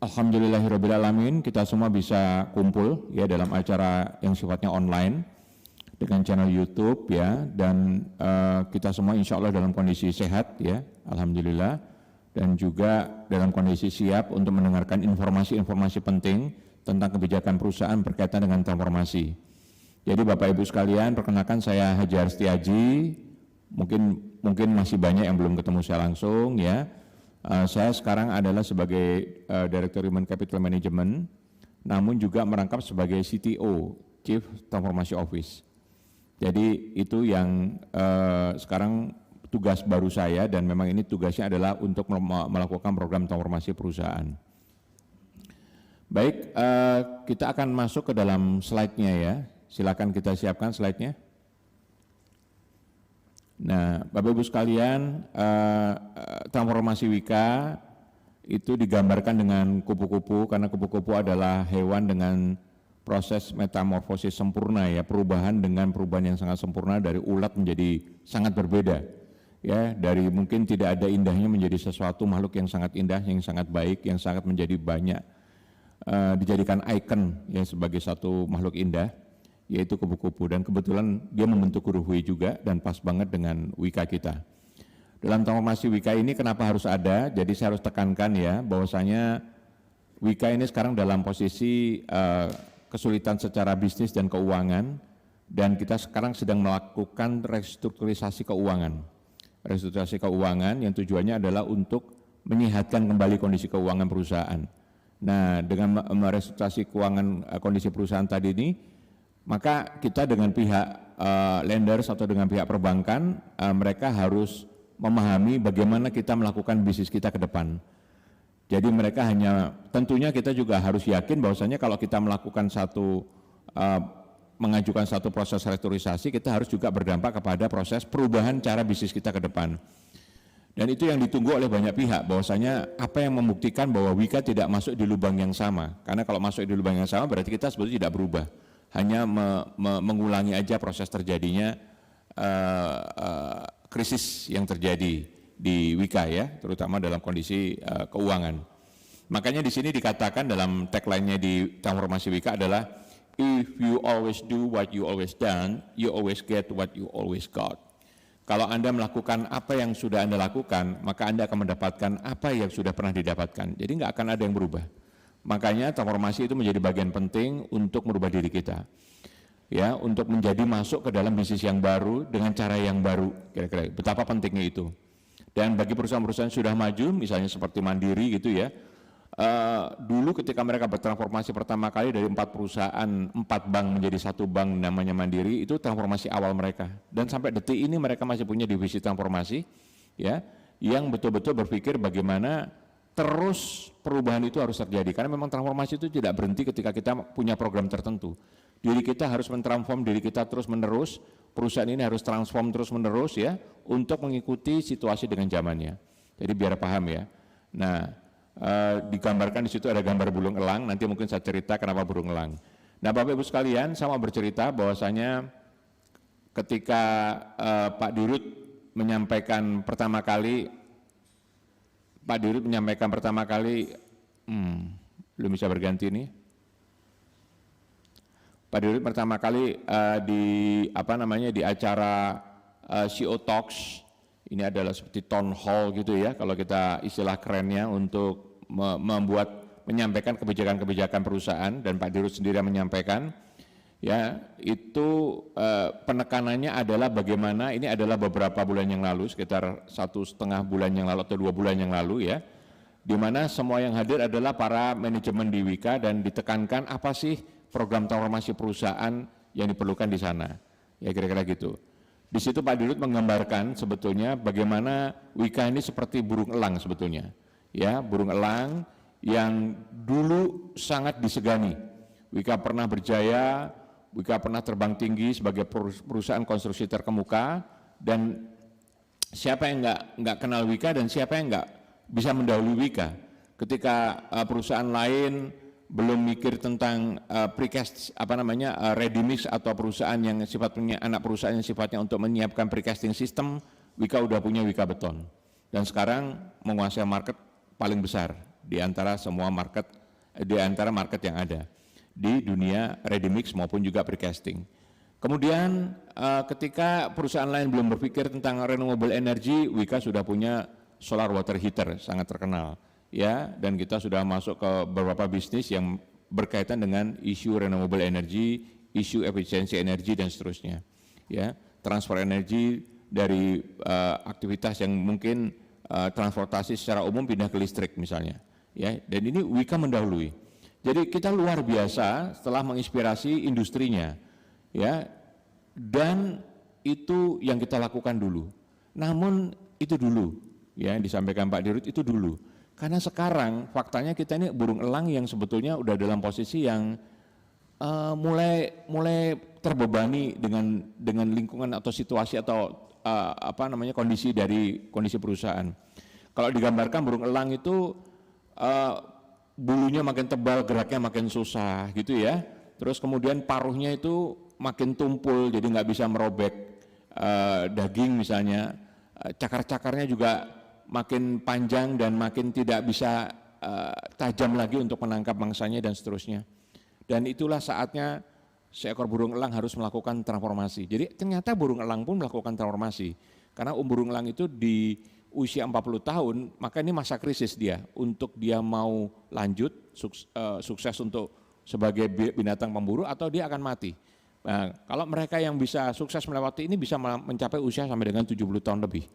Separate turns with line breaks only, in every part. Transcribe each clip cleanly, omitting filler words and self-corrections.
Alhamdulillahirrabbilalamin, kita semua bisa kumpul ya dalam acara yang sifatnya online dengan channel YouTube ya, dan kita semua insya Allah dalam kondisi sehat ya, Alhamdulillah, dan juga dalam kondisi siap untuk mendengarkan informasi-informasi penting tentang kebijakan perusahaan berkaitan dengan transformasi. Jadi Bapak Ibu sekalian, perkenalkan saya Haji Arstiaji, mungkin masih banyak yang belum ketemu saya langsung ya. Saya sekarang adalah sebagai Director Human Capital Management, namun juga merangkap sebagai CTO, Chief Transformation Office. Jadi itu yang sekarang tugas baru saya, dan memang ini tugasnya adalah untuk melakukan program transformasi perusahaan. Baik, kita akan masuk ke dalam slide-nya ya. Silakan kita siapkan slide-nya. Nah, Bapak Ibu sekalian, transformasi Wika itu digambarkan dengan kupu-kupu, karena kupu-kupu adalah hewan dengan proses metamorfosis sempurna ya, perubahan yang sangat sempurna dari ulat menjadi sangat berbeda ya, dari mungkin tidak ada indahnya menjadi sesuatu makhluk yang sangat indah, yang sangat baik, yang sangat menjadi banyak dijadikan ikon ya sebagai satu makhluk indah, yaitu kupu-kupu, dan kebetulan dia membentuk huruf W juga dan pas banget dengan Wika kita. Dalam transformasi Wika ini kenapa harus ada? Jadi saya harus tekankan ya bahwasanya Wika ini sekarang dalam posisi kesulitan secara bisnis dan keuangan, dan kita sekarang sedang melakukan restrukturisasi keuangan. Restrukturisasi keuangan yang tujuannya adalah untuk menyehatkan kembali kondisi keuangan perusahaan. Nah, dengan merestrukturisasi keuangan kondisi perusahaan tadi ini, maka kita dengan pihak lenders atau dengan pihak perbankan, mereka harus memahami bagaimana kita melakukan bisnis kita ke depan. Jadi mereka tentunya kita juga harus yakin bahwasanya kalau kita melakukan mengajukan satu proses restrukturisasi, kita harus juga berdampak kepada proses perubahan cara bisnis kita ke depan. Dan itu yang ditunggu oleh banyak pihak, bahwasanya apa yang membuktikan bahwa Wika tidak masuk di lubang yang sama. Karena kalau masuk di lubang yang sama berarti kita sebetulnya tidak berubah. Hanya mengulangi aja proses terjadinya krisis yang terjadi di Wika ya, terutama dalam kondisi keuangan. Makanya di sini dikatakan dalam tagline-nya di transformasi Wika adalah, if you always do what you always done, you always get what you always got. Kalau Anda melakukan apa yang sudah Anda lakukan, maka Anda akan mendapatkan apa yang sudah pernah didapatkan. Jadi nggak akan ada yang berubah. Makanya transformasi itu menjadi bagian penting untuk merubah diri kita, ya, untuk menjadi masuk ke dalam bisnis yang baru dengan cara yang baru. Kira-kira betapa pentingnya itu. Dan bagi perusahaan-perusahaan yang sudah maju, misalnya seperti Mandiri gitu ya, dulu ketika mereka bertransformasi pertama kali dari 4 perusahaan, 4 bank menjadi 1 bank namanya Mandiri, itu transformasi awal mereka. Dan sampai detik ini mereka masih punya divisi transformasi, ya, yang betul-betul berpikir bagaimana terus perubahan itu harus terjadi, karena memang transformasi itu tidak berhenti ketika kita punya program tertentu. Diri kita harus mentransform diri kita terus menerus, perusahaan ini harus transform terus menerus ya, untuk mengikuti situasi dengan zamannya. Jadi biar paham ya. Nah, digambarkan di situ ada gambar burung elang, nanti mungkin saya cerita kenapa burung elang. Nah, Bapak Ibu sekalian, saya mau bercerita bahwasanya ketika Pak Dirut menyampaikan pertama kali, belum bisa berganti nih. Pak Dirut pertama kali di acara CEO Talks, ini adalah seperti town hall gitu ya, kalau kita istilah kerennya, untuk menyampaikan kebijakan-kebijakan perusahaan, dan Pak Dirut sendiri yang menyampaikan, ya, itu penekanannya adalah bagaimana, ini adalah beberapa bulan yang lalu, sekitar 1,5 bulan yang lalu atau 2 bulan yang lalu ya, di mana semua yang hadir adalah para manajemen di Wika, dan ditekankan apa sih program transformasi perusahaan yang diperlukan di sana, ya kira-kira gitu. Di situ Pak Dirut menggambarkan sebetulnya bagaimana Wika ini seperti burung elang sebetulnya, ya, burung elang yang dulu sangat disegani. Wika pernah berjaya, Wika pernah terbang tinggi sebagai perusahaan konstruksi terkemuka, dan siapa yang nggak kenal Wika dan siapa yang nggak bisa mendahului Wika. Ketika perusahaan lain belum mikir tentang precast ready mix atau perusahaan yang sifatnya anak perusahaan yang sifatnya untuk menyiapkan precasting system, Wika udah punya Wika Beton, dan sekarang menguasai market paling besar di antara semua market, di antara market yang ada di dunia ready mix maupun juga precasting. Kemudian ketika perusahaan lain belum berpikir tentang renewable energy, Wika sudah punya solar water heater sangat terkenal ya, dan kita sudah masuk ke beberapa bisnis yang berkaitan dengan isu renewable energy, isu efisiensi energi dan seterusnya ya, transfer energi dari aktivitas yang mungkin transportasi secara umum pindah ke listrik misalnya ya, dan ini Wika mendahului. Jadi kita luar biasa setelah menginspirasi industrinya ya, dan itu yang kita lakukan dulu. Namun itu dulu ya, yang disampaikan Pak Dirut itu dulu. Karena sekarang faktanya kita ini burung elang yang sebetulnya udah dalam posisi yang mulai terbebani dengan lingkungan atau situasi atau kondisi dari kondisi perusahaan. Kalau digambarkan burung elang itu bulunya makin tebal, geraknya makin susah gitu ya. Terus kemudian paruhnya itu makin tumpul, jadi nggak bisa merobek daging misalnya. Cakar-cakarnya juga makin panjang dan makin tidak bisa tajam lagi untuk menangkap mangsanya dan seterusnya. Dan itulah saatnya seekor burung elang harus melakukan transformasi. Jadi ternyata burung elang pun melakukan transformasi. Karena burung elang itu di usia 40 tahun, maka ini masa krisis dia. Untuk dia mau lanjut, sukses untuk sebagai binatang pemburu atau dia akan mati. Nah, kalau mereka yang bisa sukses melewati ini bisa mencapai usia sampai dengan 70 tahun lebih.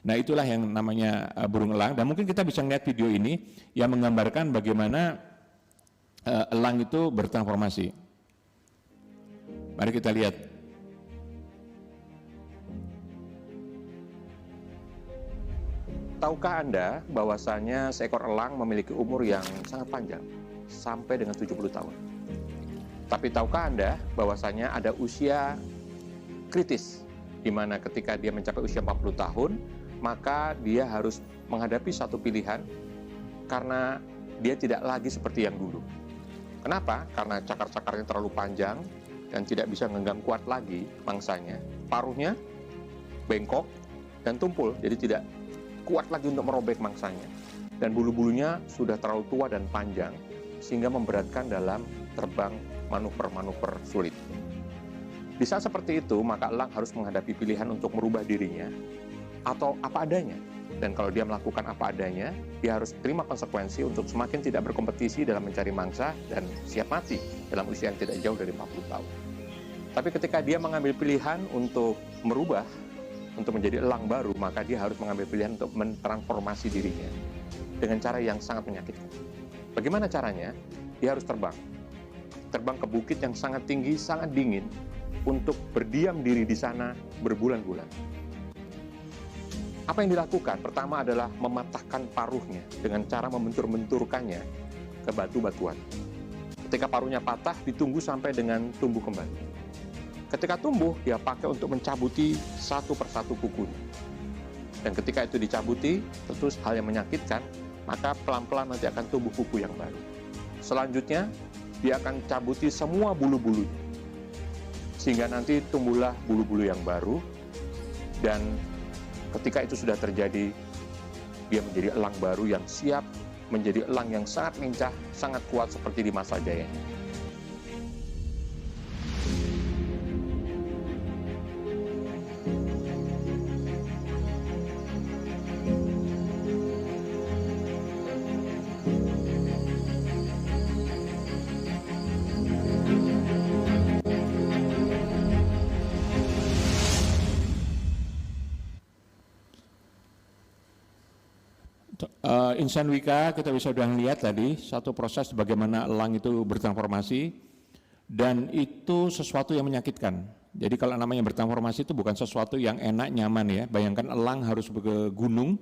Nah itulah yang namanya burung elang, dan mungkin kita bisa melihat video ini yang menggambarkan bagaimana elang itu bertransformasi. Mari kita lihat.
Tahukah Anda bahwasanya seekor elang memiliki umur yang sangat panjang, sampai dengan 70 tahun. Tapi tahukah Anda bahwasanya ada usia kritis, di mana ketika dia mencapai usia 40 tahun, maka dia harus menghadapi satu pilihan karena dia tidak lagi seperti yang dulu. Kenapa? Karena cakar-cakarnya terlalu panjang dan tidak bisa menggenggam kuat lagi mangsanya. Paruhnya bengkok dan tumpul, jadi tidak kuat lagi untuk merobek mangsanya. Dan bulu-bulunya sudah terlalu tua dan panjang, sehingga memberatkan dalam terbang manuver-manuver sulit. Di saat seperti itu, maka elang harus menghadapi pilihan untuk merubah dirinya atau apa adanya. Dan kalau dia melakukan apa adanya, dia harus terima konsekuensi untuk semakin tidak berkompetisi dalam mencari mangsa dan siap mati dalam usia yang tidak jauh dari 40 tahun. Tapi ketika dia mengambil pilihan untuk merubah, untuk menjadi elang baru, maka dia harus mengambil pilihan untuk mentransformasi dirinya dengan cara yang sangat menyakitkan. Bagaimana caranya? Dia harus terbang ke bukit yang sangat tinggi, sangat dingin, untuk berdiam diri di sana berbulan-bulan. Apa yang dilakukan? Pertama adalah mematahkan paruhnya dengan cara membentur-benturkannya ke batu-batuan. Ketika paruhnya patah, ditunggu sampai dengan tumbuh kembali. Ketika tumbuh, dia pakai untuk mencabuti satu persatu kukunya. Dan ketika itu dicabuti, tentu hal yang menyakitkan, maka pelan-pelan nanti akan tumbuh kuku yang baru. Selanjutnya, dia akan cabuti semua bulu-bulunya, sehingga nanti tumbuhlah bulu-bulu yang baru, dan ketika itu sudah terjadi, dia menjadi elang baru yang siap menjadi elang yang sangat lincah, sangat kuat seperti di masa jayanya.
Insan Wika kita bisa sudah melihat tadi satu proses bagaimana elang itu bertransformasi, dan itu sesuatu yang menyakitkan. Jadi kalau namanya bertransformasi itu bukan sesuatu yang enak nyaman ya. Bayangkan elang harus ke gunung,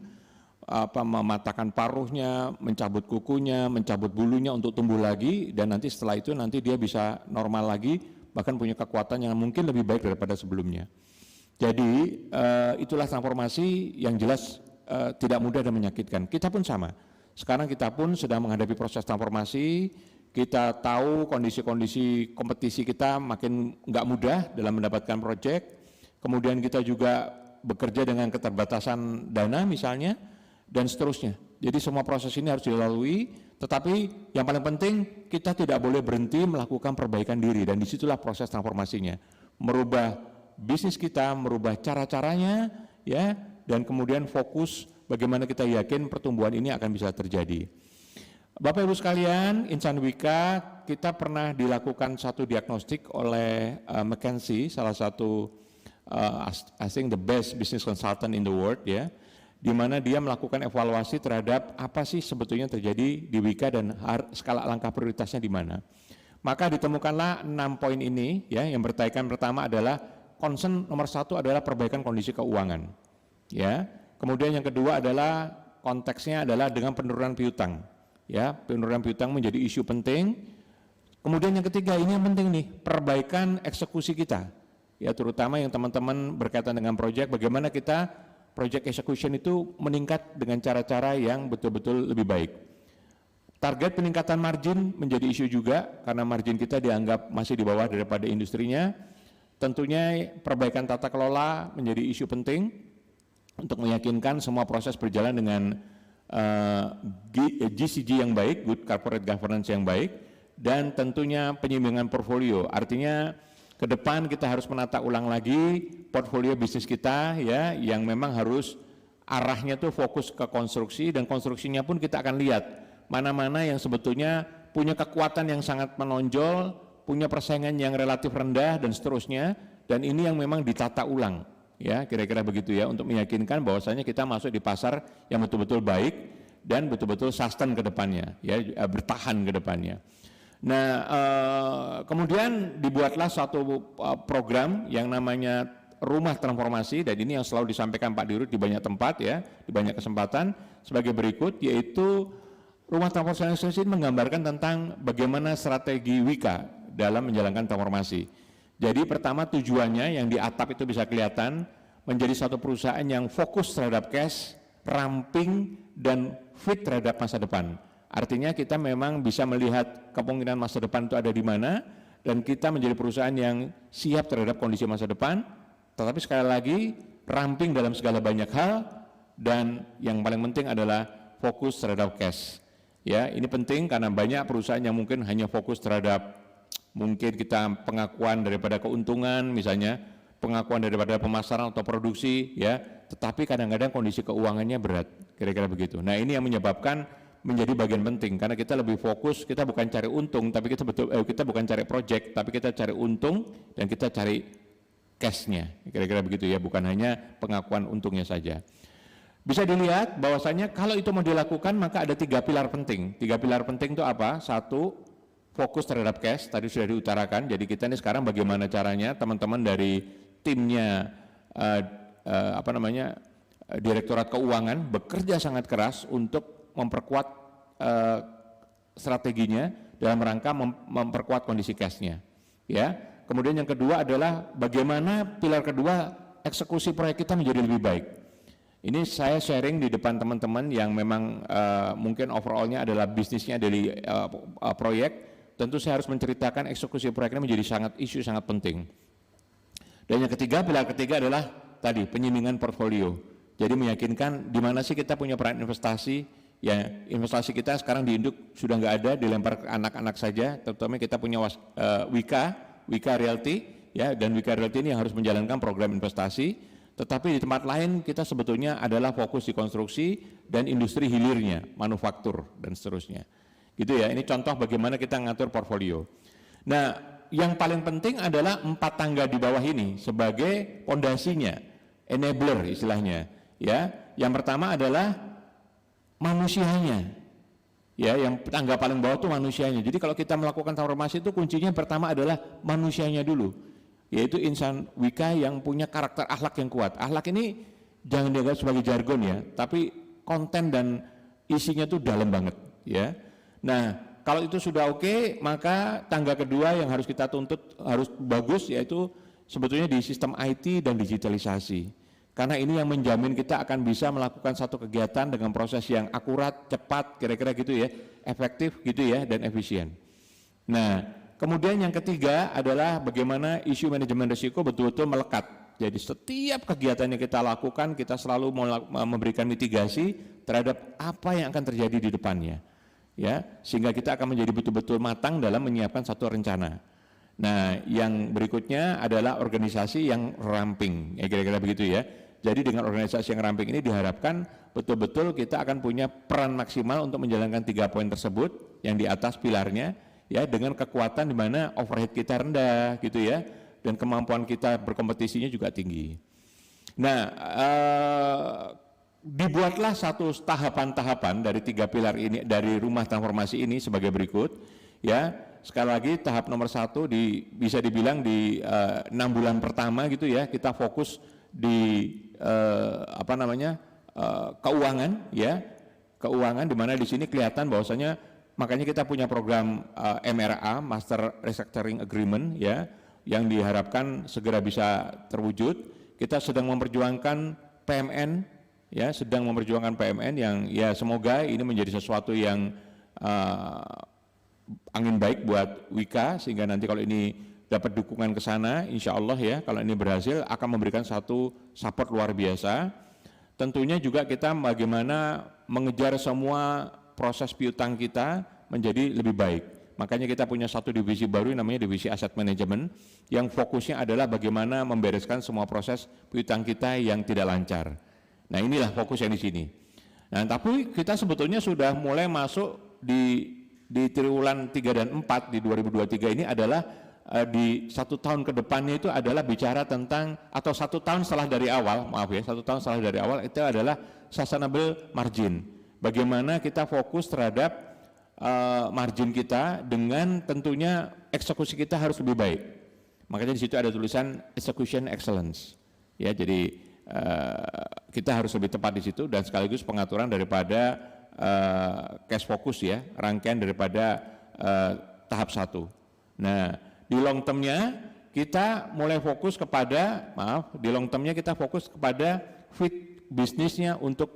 mematahkan paruhnya, mencabut kukunya, mencabut bulunya untuk tumbuh lagi, dan nanti setelah itu nanti dia bisa normal lagi, bahkan punya kekuatan yang mungkin lebih baik daripada sebelumnya. Jadi itulah transformasi yang jelas tidak mudah dan menyakitkan. Kita pun sama. Sekarang kita pun sedang menghadapi proses transformasi. Kita tahu kondisi-kondisi kompetisi kita makin nggak mudah dalam mendapatkan proyek. Kemudian kita juga bekerja dengan keterbatasan dana misalnya, dan seterusnya. Jadi semua proses ini harus dilalui, tetapi yang paling penting kita tidak boleh berhenti melakukan perbaikan diri, dan disitulah proses transformasinya. Merubah bisnis kita, merubah cara-caranya, ya, dan kemudian fokus bagaimana kita yakin pertumbuhan ini akan bisa terjadi. Bapak Ibu sekalian, insan Wika, kita pernah dilakukan satu diagnostik oleh McKinsey, salah satu I think the best business consultant in the world, ya, di mana dia melakukan evaluasi terhadap apa sih sebetulnya terjadi di Wika dan skala langkah prioritasnya di mana. Maka ditemukanlah 6 poin ini, ya, yang berkaitan. Pertama adalah concern nomor 1 adalah perbaikan kondisi keuangan, ya. Kemudian yang kedua adalah konteksnya adalah dengan penurunan piutang, ya, penurunan piutang menjadi isu penting. Kemudian yang ketiga, ini yang penting nih, perbaikan eksekusi kita, ya, terutama yang teman-teman berkaitan dengan proyek, bagaimana kita project execution itu meningkat dengan cara-cara yang betul-betul lebih baik. Target peningkatan margin menjadi isu juga, karena margin kita dianggap masih di bawah daripada industrinya. Tentunya perbaikan tata kelola menjadi isu penting untuk meyakinkan semua proses berjalan dengan GCG yang baik, good corporate governance yang baik, dan tentunya penyimbingan portfolio. Artinya ke depan kita harus menata ulang lagi portfolio bisnis kita, ya, yang memang harus arahnya tuh fokus ke konstruksi, dan konstruksinya pun kita akan lihat mana-mana yang sebetulnya punya kekuatan yang sangat menonjol, punya persaingan yang relatif rendah dan seterusnya, dan ini yang memang ditata ulang, ya, kira-kira begitu, ya, untuk meyakinkan bahwasanya kita masuk di pasar yang betul-betul baik dan betul-betul sustain ke depannya, ya, bertahan ke depannya. Nah, kemudian dibuatlah suatu program yang namanya Rumah Transformasi, dan ini yang selalu disampaikan Pak Dirut di banyak tempat, ya, di banyak kesempatan sebagai berikut, yaitu Rumah Transformasi ini menggambarkan tentang bagaimana strategi Wika dalam menjalankan transformasi. Jadi pertama tujuannya yang di atap itu bisa kelihatan, menjadi satu perusahaan yang fokus terhadap cash, ramping, dan fit terhadap masa depan. Artinya kita memang bisa melihat kemungkinan masa depan itu ada di mana, dan kita menjadi perusahaan yang siap terhadap kondisi masa depan, tetapi sekali lagi ramping dalam segala banyak hal, dan yang paling penting adalah fokus terhadap cash. Ya, ini penting karena banyak perusahaan yang mungkin hanya fokus terhadap mungkin kita pengakuan daripada keuntungan, misalnya pengakuan daripada pemasaran atau produksi, ya, tetapi kadang-kadang kondisi keuangannya berat, kira-kira begitu. Nah, ini yang menyebabkan menjadi bagian penting, karena kita lebih fokus, kita bukan cari untung, tapi kita bukan cari project, tapi kita cari untung dan kita cari cash-nya, kira-kira begitu, ya, bukan hanya pengakuan untungnya saja. Bisa dilihat bahwasanya kalau itu mau dilakukan maka ada 3 pilar penting. 3 pilar penting itu apa? 1, fokus terhadap cash, tadi sudah diutarakan. Jadi kita ini sekarang bagaimana caranya teman-teman dari timnya Direktorat Keuangan bekerja sangat keras untuk memperkuat strateginya dalam rangka memperkuat kondisi cash-nya. Ya. Kemudian yang kedua adalah bagaimana pilar kedua, eksekusi proyek kita menjadi lebih baik. Ini saya sharing di depan teman-teman yang memang mungkin overallnya adalah bisnisnya dari proyek. Tentu saya harus menceritakan eksekusi proyek ini menjadi isu sangat penting. Dan yang ketiga, pilar ketiga adalah tadi penyimbingan portfolio. Jadi meyakinkan di mana sih kita punya peran investasi. Ya, investasi kita sekarang di induk sudah nggak ada, dilempar ke anak-anak saja. Terutama kita punya Wika Realty, ya, dan Wika Realty ini yang harus menjalankan program investasi. Tetapi di tempat lain kita sebetulnya adalah fokus di konstruksi dan industri hilirnya, manufaktur dan seterusnya. Gitu, ya, ini contoh bagaimana kita ngatur portfolio. Nah, yang paling penting adalah 4 tangga di bawah ini sebagai pondasinya, enabler istilahnya. Ya, yang pertama adalah manusianya. Ya, yang tangga paling bawah itu manusianya. Jadi kalau kita melakukan transformasi itu kuncinya pertama adalah manusianya dulu. Yaitu insan Wika yang punya karakter akhlak yang kuat. Akhlak ini jangan dianggap sebagai jargon, ya, tapi konten dan isinya tuh dalam banget, ya. Nah, kalau itu sudah oke, maka tangga kedua yang harus kita tuntut harus bagus, yaitu sebetulnya di sistem IT dan digitalisasi. Karena ini yang menjamin kita akan bisa melakukan satu kegiatan dengan proses yang akurat, cepat, kira-kira gitu, ya, efektif gitu, ya, dan efisien. Nah, kemudian yang ketiga adalah bagaimana isu manajemen risiko betul-betul melekat. Jadi setiap kegiatan yang kita lakukan kita selalu memberikan mitigasi terhadap apa yang akan terjadi di depannya, ya, sehingga kita akan menjadi betul-betul matang dalam menyiapkan satu rencana. Nah, yang berikutnya adalah organisasi yang ramping, ya kira-kira begitu ya. Jadi dengan organisasi yang ramping ini diharapkan betul-betul kita akan punya peran maksimal untuk menjalankan 3 poin tersebut yang di atas pilarnya, ya, dengan kekuatan di mana overhead kita rendah gitu ya, dan kemampuan kita berkompetisinya juga tinggi. Nah, dibuatlah satu tahapan-tahapan dari 3 pilar ini, dari rumah transformasi ini sebagai berikut, ya. Sekali lagi tahap nomor 1 bisa dibilang di 6 bulan pertama gitu ya, kita fokus di keuangan, ya, keuangan, di mana di sini kelihatan bahwasanya makanya kita punya program MRA, Master Restructuring Agreement, ya, yang diharapkan segera bisa terwujud. Kita sedang memperjuangkan PMN, ya, sedang memperjuangkan PMN yang ya semoga ini menjadi sesuatu yang angin baik buat Wika, sehingga nanti kalau ini dapat dukungan ke sana, insya Allah ya, kalau ini berhasil akan memberikan satu support luar biasa. Tentunya juga kita bagaimana mengejar semua proses piutang kita menjadi lebih baik. Makanya kita punya satu divisi baru namanya divisi Asset Management, yang fokusnya adalah bagaimana membereskan semua proses piutang kita yang tidak lancar. Nah, inilah fokus yang di sini. Nah, tapi kita sebetulnya sudah mulai masuk di triwulan 3 dan 4 di 2023 ini adalah di 1 tahun ke depannya itu adalah bicara tentang, atau 1 tahun setelah dari awal, maaf ya, 1 tahun setelah dari awal itu adalah sustainable margin. Bagaimana kita fokus terhadap margin kita dengan tentunya eksekusi kita harus lebih baik. Makanya di situ ada tulisan execution excellence. Ya, jadi kita harus lebih tepat di situ, dan sekaligus pengaturan daripada cash focus, ya, rangkaian daripada tahap 1. Nah, di long termnya kita mulai fokus kepada, di long termnya kita fokus kepada fit bisnisnya untuk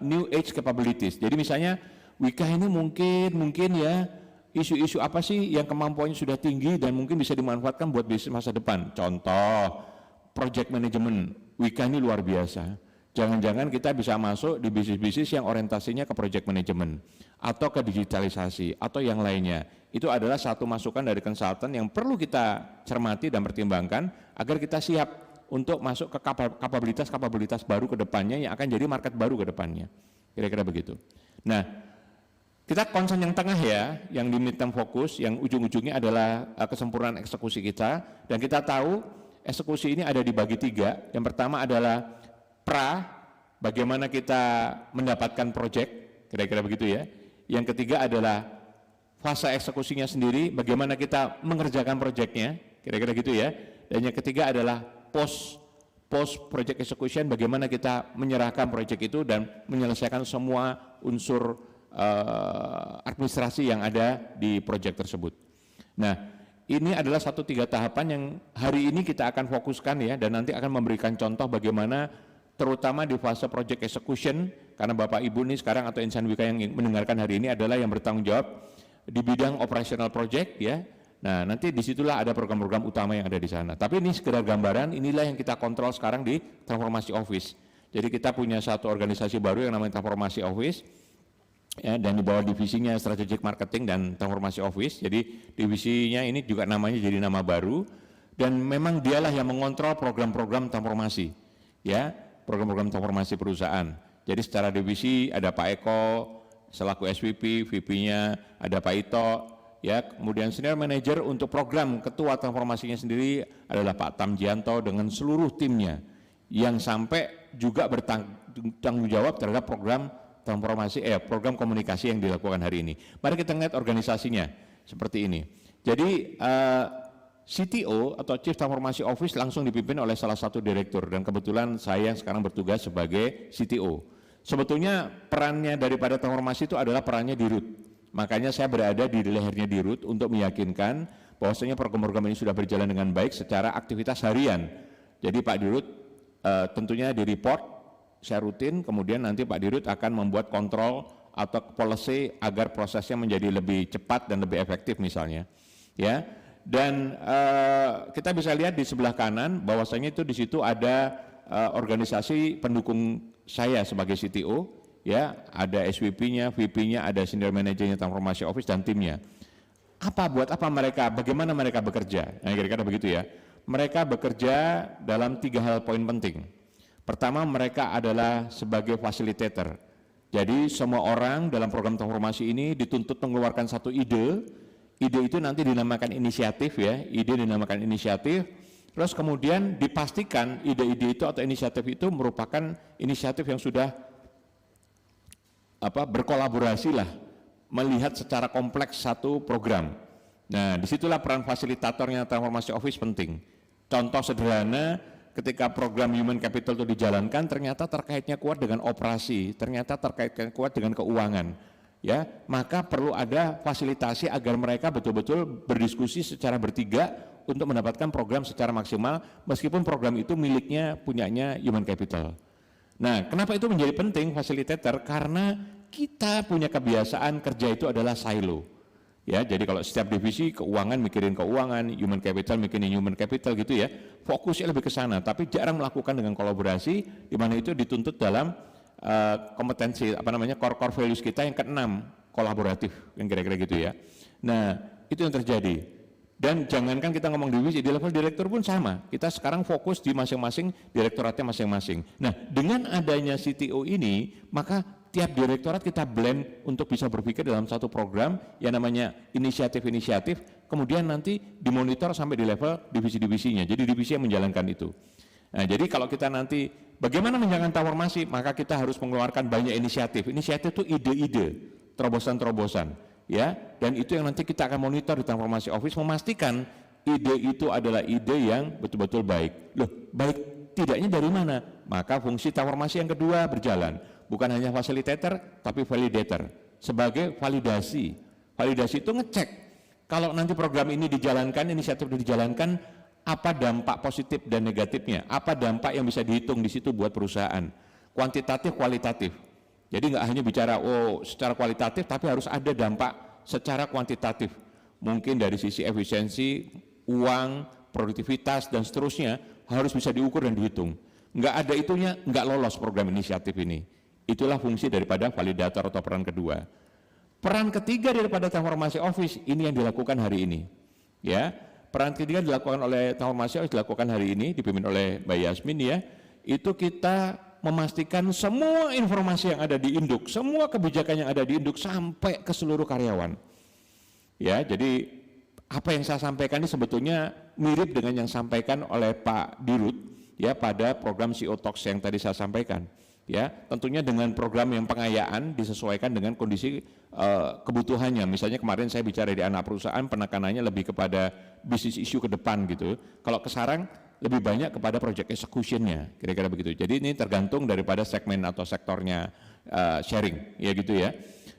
new age capabilities. Jadi misalnya Wika ini mungkin ya, isu-isu apa sih yang kemampuannya sudah tinggi dan mungkin bisa dimanfaatkan buat bisnis masa depan. Contoh, project management Wika ini luar biasa. Jangan-jangan kita bisa masuk di bisnis-bisnis yang orientasinya ke project management atau ke digitalisasi atau yang lainnya. Itu adalah satu masukan dari konsultan yang perlu kita cermati dan pertimbangkan agar kita siap untuk masuk ke kapabilitas baru ke depannya yang akan jadi market baru ke depannya. Kira-kira begitu. Nah, kita concern yang tengah ya, yang di midterm fokus, yang ujung-ujungnya adalah kesempurnaan eksekusi kita, dan kita tahu eksekusi ini ada dibagi 3. Yang pertama adalah bagaimana kita mendapatkan proyek, kira-kira begitu ya. Yang ketiga adalah fase eksekusinya sendiri, bagaimana kita mengerjakan proyeknya, kira-kira gitu ya. Dan yang ketiga adalah post project execution, bagaimana kita menyerahkan proyek itu dan menyelesaikan semua unsur administrasi yang ada di proyek tersebut. Nah, ini adalah 3 tahapan yang hari ini kita akan fokuskan ya, dan nanti akan memberikan contoh bagaimana terutama di fase project execution, karena Bapak Ibu ini sekarang atau insan Wika yang mendengarkan hari ini adalah yang bertanggung jawab di bidang operational project ya. Nah, nanti disitulah ada program-program utama yang ada di sana. Tapi ini sekedar gambaran, inilah yang kita kontrol sekarang di Transformasi Office. Jadi kita punya satu organisasi baru yang namanya Transformasi Office, ya, dan di bawah divisinya Strategic Marketing dan Transformasi Office. Jadi divisinya ini juga namanya jadi nama baru, dan memang dialah yang mengontrol program-program transformasi, ya, program-program transformasi perusahaan. Jadi secara divisi ada Pak Eko selaku SVP, VP-nya ada Pak Ito, ya, kemudian senior manager untuk program ketua transformasinya sendiri adalah Pak Tamjianto dengan seluruh timnya yang sampai juga bertanggung jawab terhadap program transformasi, program komunikasi yang dilakukan hari ini. Mari kita lihat organisasinya seperti ini. Jadi CTO atau Chief Transformation Office langsung dipimpin oleh salah satu direktur, dan kebetulan saya sekarang bertugas sebagai CTO. Sebetulnya perannya daripada transformasi itu adalah perannya Dirut. Makanya saya berada di lehernya Dirut untuk meyakinkan bahwasanya program-program ini sudah berjalan dengan baik secara aktivitas harian. Jadi Pak Dirut tentunya di report, saya rutin, kemudian nanti Pak Dirut akan membuat kontrol atau policy agar prosesnya menjadi lebih cepat dan lebih efektif misalnya. Ya. Dan kita bisa lihat di sebelah kanan bahwasanya itu di situ ada organisasi pendukung saya sebagai CTO, ya, ada SVP-nya, VP-nya, ada senior manajernya transformasi office dan timnya. Buat apa mereka, bagaimana mereka bekerja? Nah, kira-kira begitu ya. Mereka bekerja dalam 3 hal poin penting. Pertama, mereka adalah sebagai fasilitator. Jadi semua orang dalam program transformasi ini dituntut mengeluarkan satu ide. Ide itu nanti dinamakan inisiatif ya, ide dinamakan inisiatif. Terus kemudian dipastikan ide-ide itu atau inisiatif itu merupakan inisiatif yang sudah berkolaborasi lah, melihat secara kompleks satu program. Nah, disitulah peran fasilitatornya transformasi office penting. Contoh sederhana, ketika program human capital itu dijalankan, ternyata terkaitnya kuat dengan operasi, ternyata terkaitnya kuat dengan keuangan. Ya, maka perlu ada fasilitasi agar mereka betul-betul berdiskusi secara bertiga untuk mendapatkan program secara maksimal, meskipun program itu punyanya human capital. Nah, kenapa itu menjadi penting fasilitator? Karena kita punya kebiasaan kerja itu adalah silo. Ya, jadi kalau setiap divisi keuangan mikirin keuangan, human capital mikirin human capital gitu ya, fokusnya lebih ke sana, tapi jarang melakukan dengan kolaborasi, di mana itu dituntut dalam kompetensi core values kita yang ke-6, kolaboratif, yang kira-kira gitu ya. Nah, itu yang terjadi. Dan jangankan kita ngomong divisi, di level direktur pun sama. Kita sekarang fokus di masing-masing direktoratnya masing-masing. Nah, dengan adanya CTO ini, maka tiap direktorat kita blend untuk bisa berpikir dalam satu program yang namanya inisiatif-inisiatif, kemudian nanti dimonitor sampai di level divisi-divisinya. Jadi divisi yang menjalankan itu. Nah, jadi kalau kita nanti bagaimana menjalankan transformasi, maka kita harus mengeluarkan banyak inisiatif. Inisiatif itu ide-ide, terobosan-terobosan. Ya, dan itu yang nanti kita akan monitor di transformasi office, memastikan ide itu adalah ide yang betul-betul baik. Loh, baik tidaknya dari mana? Maka fungsi transformasi yang kedua berjalan, bukan hanya fasilitator tapi validator, sebagai validasi. Validasi itu ngecek kalau nanti program ini dijalankan, inisiatif ini dijalankan, apa dampak positif dan negatifnya, apa dampak yang bisa dihitung di situ buat perusahaan, kuantitatif, kualitatif. Jadi nggak hanya bicara secara kualitatif, tapi harus ada dampak secara kuantitatif. Mungkin dari sisi efisiensi, uang, produktivitas, dan seterusnya harus bisa diukur dan dihitung. Nggak ada itunya, nggak lolos program inisiatif ini. Itulah fungsi daripada validator atau peran kedua. Peran ketiga daripada transformasi office ini yang dilakukan hari ini. Ya, peran ketiga dilakukan oleh transformasi office dilakukan hari ini, dipimpin oleh Mbak Yasmin ya. Itu kita memastikan semua informasi yang ada di induk, semua kebijakan yang ada di induk sampai ke seluruh karyawan. Ya, jadi apa yang saya sampaikan ini sebetulnya mirip dengan yang disampaikan oleh Pak Dirut ya pada program CEO Talks yang tadi saya sampaikan. Ya, tentunya dengan program yang pengayaan disesuaikan dengan kondisi kebutuhannya. Misalnya kemarin saya bicara di anak perusahaan, penekanannya lebih kepada bisnis isu ke depan gitu. Kalau ke sarang lebih banyak kepada project execution-nya, kira-kira begitu. Jadi ini tergantung daripada segmen atau sektornya sharing, ya gitu ya.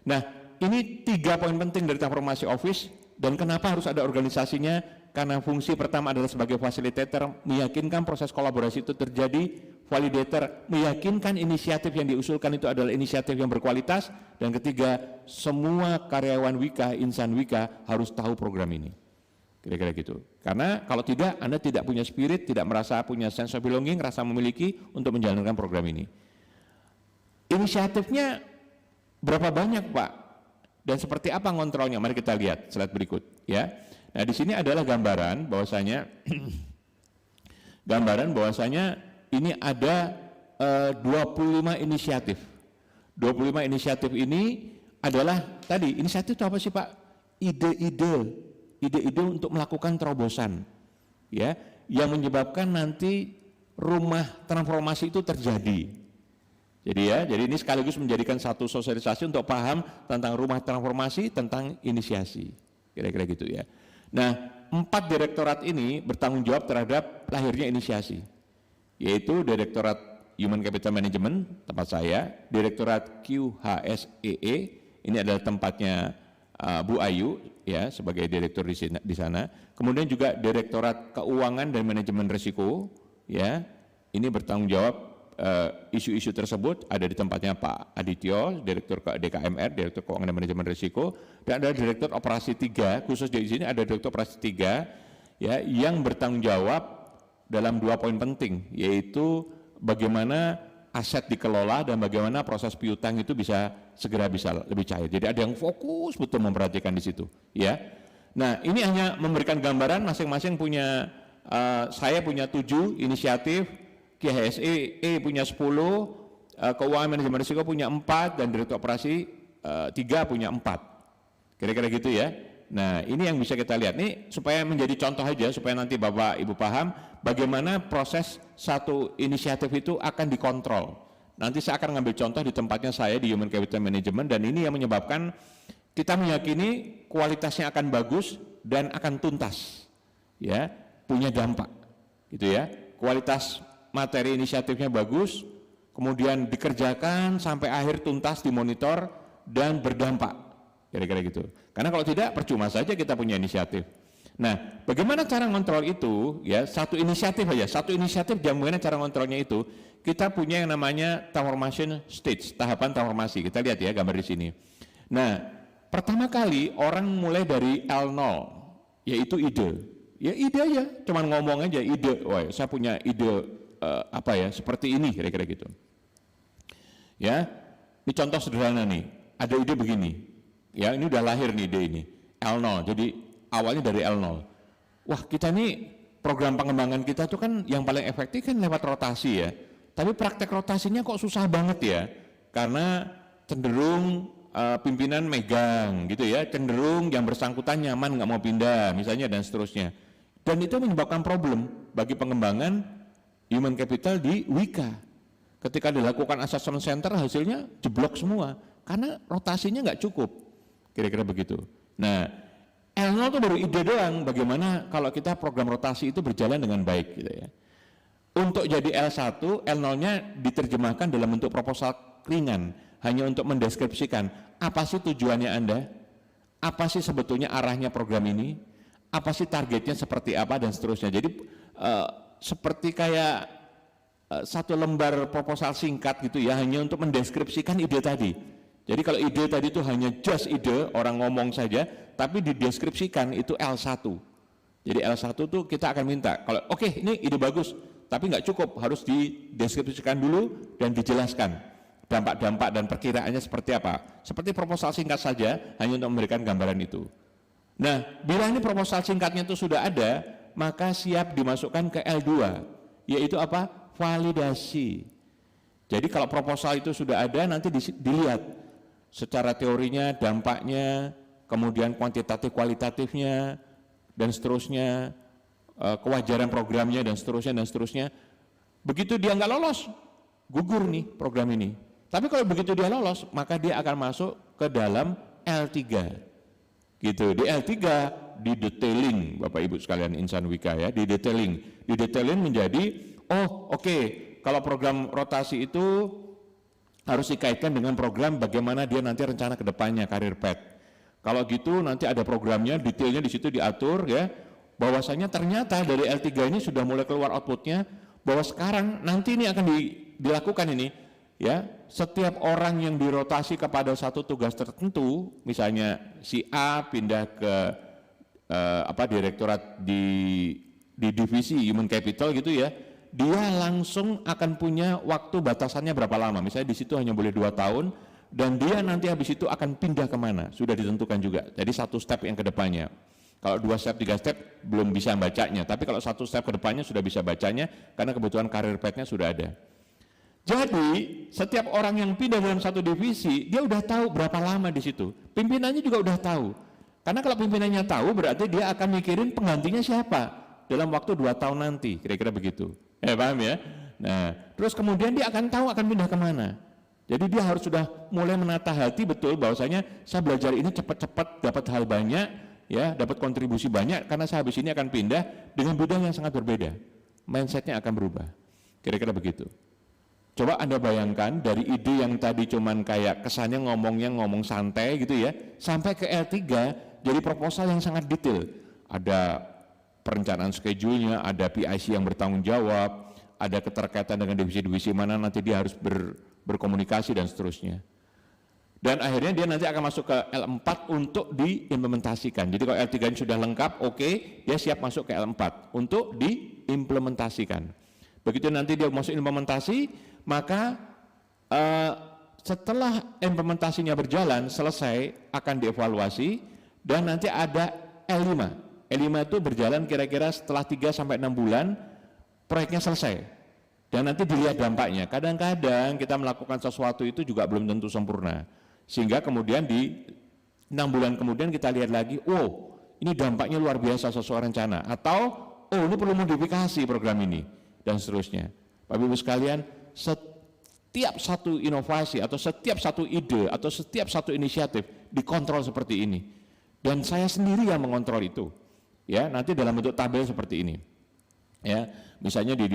Nah, ini 3 poin penting dari transformasi office, dan kenapa harus ada organisasinya? Karena fungsi pertama adalah sebagai fasilitator, meyakinkan proses kolaborasi itu terjadi, validator, meyakinkan inisiatif yang diusulkan itu adalah inisiatif yang berkualitas, dan ketiga, semua karyawan Wika, insan Wika harus tahu program ini. Kira-kira gitu. Karena kalau tidak, Anda tidak punya spirit, tidak merasa punya sense of belonging, rasa memiliki untuk menjalankan program ini. Inisiatifnya berapa banyak, Pak? Dan seperti apa ngontrolnya? Mari kita lihat slide berikut, ya. Nah, di sini adalah gambaran bahwasanya ini ada 25 inisiatif. 25 inisiatif ini adalah tadi, inisiatif itu apa sih, Pak? Ide-ide untuk melakukan terobosan, ya, yang menyebabkan nanti rumah transformasi itu terjadi. Jadi ini sekaligus menjadikan satu sosialisasi untuk paham tentang rumah transformasi, tentang inisiasi, kira-kira gitu ya. Nah, 4 direktorat ini bertanggung jawab terhadap lahirnya inisiasi, yaitu Direktorat Human Capital Management, tempat saya, Direktorat QHSEE, ini adalah tempatnya Bu Ayu, ya, sebagai direktur di sana. Kemudian juga Direktorat Keuangan dan Manajemen Risiko, ya, ini bertanggung jawab isu-isu tersebut ada di tempatnya Pak Adityo, Direktur DKMR, Direktur Keuangan dan Manajemen Risiko, dan ada Direktur Operasi 3, khusus di sini ada Direktur Operasi 3, ya, yang bertanggung jawab dalam 2 poin penting, yaitu bagaimana aset dikelola dan bagaimana proses piutang itu bisa lebih cair. Jadi ada yang fokus betul memperhatikan di situ, ya. Nah, ini hanya memberikan gambaran masing-masing punya, saya punya 7 inisiatif, KHSE punya 10, Keuangan Manajemen Risiko punya 4, dan Direktur Operasi 3 punya 4. Kira-kira gitu ya. Nah, ini yang bisa kita lihat nih supaya menjadi contoh aja, supaya nanti Bapak Ibu paham bagaimana proses satu inisiatif itu akan dikontrol. Nanti saya akan ngambil contoh di tempatnya saya di Human Capital Management, dan ini yang menyebabkan kita meyakini kualitasnya akan bagus dan akan tuntas, ya, punya dampak, gitu ya. Kualitas materi inisiatifnya bagus, kemudian dikerjakan sampai akhir tuntas, dimonitor dan berdampak, kira-kira gitu. Karena kalau tidak percuma saja kita punya inisiatif. Nah, bagaimana cara ngontrol itu? Ya, satu inisiatif aja, satu inisiatif bagaimana cara ngontrolnya itu? Kita punya yang namanya transformation stage, tahapan transformasi. Kita lihat ya gambar di sini. Nah, pertama kali orang mulai dari L0, yaitu ide. Ya ide aja, cuman ngomong aja ide. Wah, saya punya ide seperti ini, kira-kira gitu. Ya, ini contoh sederhana nih. Ada ide begini. Ya, ini udah lahir nih ide ini, L0, jadi awalnya dari L0. Wah, kita nih program pengembangan kita tuh kan yang paling efektif kan lewat rotasi ya, tapi praktek rotasinya kok susah banget ya, karena cenderung pimpinan megang gitu ya, cenderung yang bersangkutan nyaman nggak mau pindah misalnya dan seterusnya, dan itu menyebabkan problem bagi pengembangan human capital di Wika. Ketika dilakukan assessment center hasilnya jeblok semua, karena rotasinya nggak cukup. Kira-kira begitu. Nah, L0 itu baru ide doang, bagaimana kalau kita program rotasi itu berjalan dengan baik gitu ya. Untuk jadi L1, L0-nya diterjemahkan dalam bentuk proposal ringan, hanya untuk mendeskripsikan apa sih tujuannya Anda, apa sih sebetulnya arahnya program ini, apa sih targetnya seperti apa dan seterusnya. Jadi seperti kayak satu lembar proposal singkat gitu ya, hanya untuk mendeskripsikan ide tadi. Jadi kalau ide tadi itu hanya just ide, orang ngomong saja, tapi dideskripsikan itu L1. Jadi L1 tuh kita akan minta, kalau oke, ini ide bagus, tapi nggak cukup, harus dideskripsikan dulu dan dijelaskan dampak-dampak dan perkiraannya seperti apa. Seperti proposal singkat saja, hanya untuk memberikan gambaran itu. Nah, bila ini proposal singkatnya itu sudah ada, maka siap dimasukkan ke L2, yaitu apa? Validasi. Jadi kalau proposal itu sudah ada, nanti dilihat secara teorinya, dampaknya, kemudian kuantitatif kualitatifnya, dan seterusnya, kewajaran programnya, dan seterusnya. Begitu dia nggak lolos, gugur nih program ini. Tapi kalau begitu dia lolos, maka dia akan masuk ke dalam L3. Gitu. Di L3 didetailing, Bapak Ibu sekalian insan Wika ya, didetailing menjadi, oke, kalau program rotasi itu harus dikaitkan dengan program bagaimana dia nanti rencana ke depannya, karir path. Kalau gitu nanti ada programnya, detailnya di situ diatur ya, bahwasanya ternyata dari L3 ini sudah mulai keluar outputnya, bahwa sekarang nanti ini akan dilakukan ini ya, setiap orang yang dirotasi kepada satu tugas tertentu, misalnya si A pindah ke direktorat di divisi human capital gitu ya, dia langsung akan punya waktu batasannya berapa lama, misalnya di situ hanya boleh 2 tahun, dan dia nanti habis itu akan pindah kemana, sudah ditentukan juga. Jadi satu step yang kedepannya. Kalau 2 step, 3 step belum bisa bacanya, tapi kalau satu step kedepannya sudah bisa bacanya, karena kebutuhan karir path-nya sudah ada. Jadi setiap orang yang pindah dalam satu divisi, dia udah tahu berapa lama di situ. Pimpinannya juga udah tahu. Karena kalau pimpinannya tahu, berarti dia akan mikirin penggantinya siapa dalam waktu 2 tahun nanti, kira-kira begitu. Paham ya? Nah, terus kemudian dia akan tahu akan pindah kemana. Jadi dia harus sudah mulai menata hati betul bahwasanya saya belajar ini cepat-cepat dapat hal banyak, ya, dapat kontribusi banyak karena saya habis ini akan pindah dengan bidang yang sangat berbeda. Mindsetnya akan berubah. Kira-kira begitu. Coba Anda bayangkan dari ide yang tadi cuman kayak kesannya ngomong santai gitu ya, sampai ke L3 jadi proposal yang sangat detail. Ada perencanaan schedule-nya, ada PIC yang bertanggung jawab, ada keterkaitan dengan divisi-divisi mana nanti dia harus berkomunikasi dan seterusnya. Dan akhirnya dia nanti akan masuk ke L4 untuk diimplementasikan. Jadi kalau L3 sudah lengkap, oke, dia siap masuk ke L4 untuk diimplementasikan. Begitu nanti dia masuk implementasi, maka setelah implementasinya berjalan, selesai, akan dievaluasi, dan nanti ada L5. L5 itu berjalan kira-kira setelah 3-6 bulan, proyeknya selesai. Dan nanti dilihat dampaknya. Kadang-kadang kita melakukan sesuatu itu juga belum tentu sempurna. Sehingga kemudian di 6 bulan kemudian kita lihat lagi, oh ini dampaknya luar biasa sesuai rencana. Atau, oh ini perlu modifikasi program ini. Dan seterusnya. Bapak Ibu sekalian, setiap satu inovasi atau setiap satu ide atau setiap satu inisiatif dikontrol seperti ini. Dan saya sendiri yang mengontrol itu. Ya, nanti dalam bentuk tabel seperti ini. Ya, misalnya di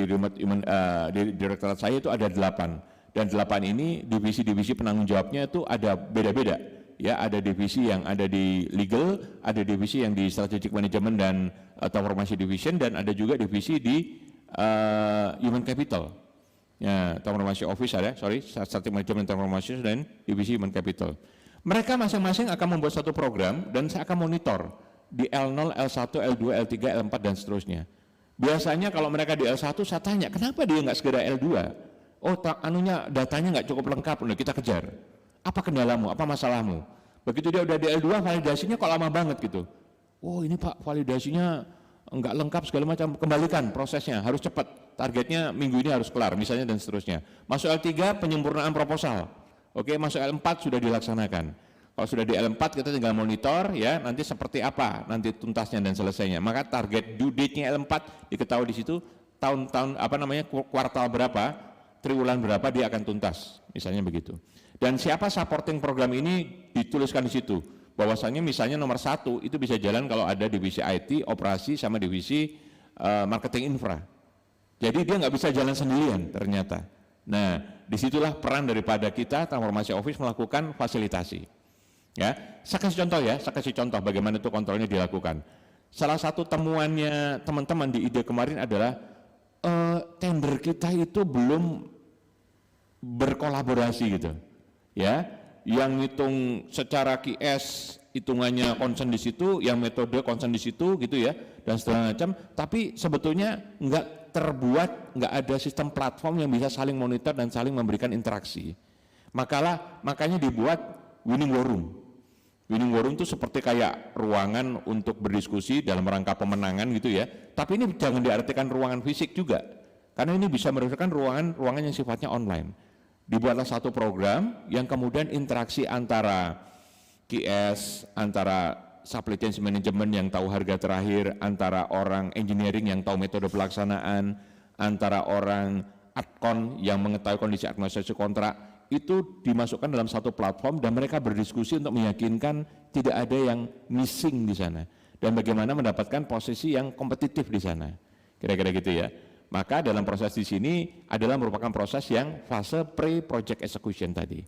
direktorat saya itu ada 8, dan 8 ini divisi-divisi penanggung jawabnya itu ada beda-beda. Ya, ada divisi yang ada di legal, ada divisi yang di strategic management dan transformation division, dan ada juga divisi di human capital. Ya, transformation office ada, strategic management transformation dan divisi human capital. Mereka masing-masing akan membuat satu program dan saya akan monitor di L0, L1, L2, L3, L4 dan seterusnya. Biasanya kalau mereka di L1 saya tanya, kenapa dia nggak segera L2? Oh, datanya nggak cukup lengkap, nah kita kejar. Apa kendalamu, apa masalahmu? Begitu dia udah di L2, validasinya kok lama banget gitu. Oh ini Pak, validasinya nggak lengkap segala macam, kembalikan prosesnya, harus cepat. Targetnya minggu ini harus kelar, misalnya, dan seterusnya. Masuk L3, penyempurnaan proposal. Oke, masuk L4 sudah dilaksanakan. Kalau sudah di L4 kita tinggal monitor ya, nanti seperti apa nanti tuntasnya dan selesainya. Maka target due date-nya L4 diketahui di situ, tahun-tahun kuartal berapa, triwulan berapa dia akan tuntas, misalnya begitu. Dan siapa supporting program ini dituliskan di situ. Bahwasanya misalnya nomor 1 itu bisa jalan kalau ada divisi IT, operasi sama divisi marketing infra. Jadi dia nggak bisa jalan sendirian ternyata. Nah, disitulah peran daripada kita transformasi office melakukan fasilitasi. Ya, saya kasih contoh bagaimana itu kontrolnya dilakukan. Salah satu temuannya teman-teman di ide kemarin adalah tender kita itu belum berkolaborasi gitu. Ya, yang hitung secara QS hitungannya concern di situ, yang metode concern di situ gitu ya, dan segala macam. Tapi sebetulnya nggak ada sistem platform yang bisa saling monitor dan saling memberikan interaksi. Makanya dibuat winning war room. Winning war room itu seperti kayak ruangan untuk berdiskusi dalam rangka pemenangan gitu ya. Tapi ini jangan diartikan ruangan fisik juga, karena ini bisa merupakan ruangan yang sifatnya online. Dibuatlah satu program yang kemudian interaksi antara QS, antara supply chain management yang tahu harga terakhir, antara orang engineering yang tahu metode pelaksanaan, antara orang adcon yang mengetahui kondisi administrasi kontrak, itu dimasukkan dalam satu platform dan mereka berdiskusi untuk meyakinkan tidak ada yang missing di sana dan bagaimana mendapatkan posisi yang kompetitif di sana. Kira-kira gitu ya. Maka dalam proses di sini adalah merupakan proses yang fase pre-project execution tadi.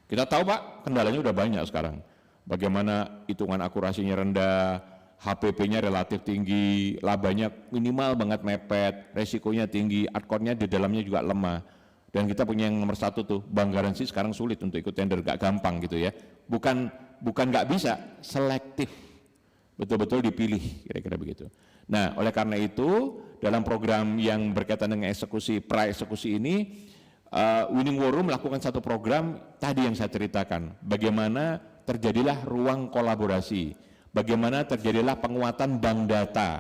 Kita tahu Pak, kendalanya udah banyak sekarang. Bagaimana hitungan akurasinya rendah, HPP-nya relatif tinggi, labanya minimal banget mepet, resikonya tinggi, adcon-nya di dalamnya juga lemah. Dan kita punya yang nomor 1 tuh, bank garansi sekarang sulit untuk ikut tender, gak gampang gitu ya. Bukan gak bisa, selektif, betul-betul dipilih, kira-kira begitu. Nah, oleh karena itu, dalam program yang berkaitan dengan eksekusi, pra-eksekusi ini, Winning War Room melakukan satu program tadi yang saya ceritakan, bagaimana terjadilah ruang kolaborasi, bagaimana terjadilah penguatan bank data.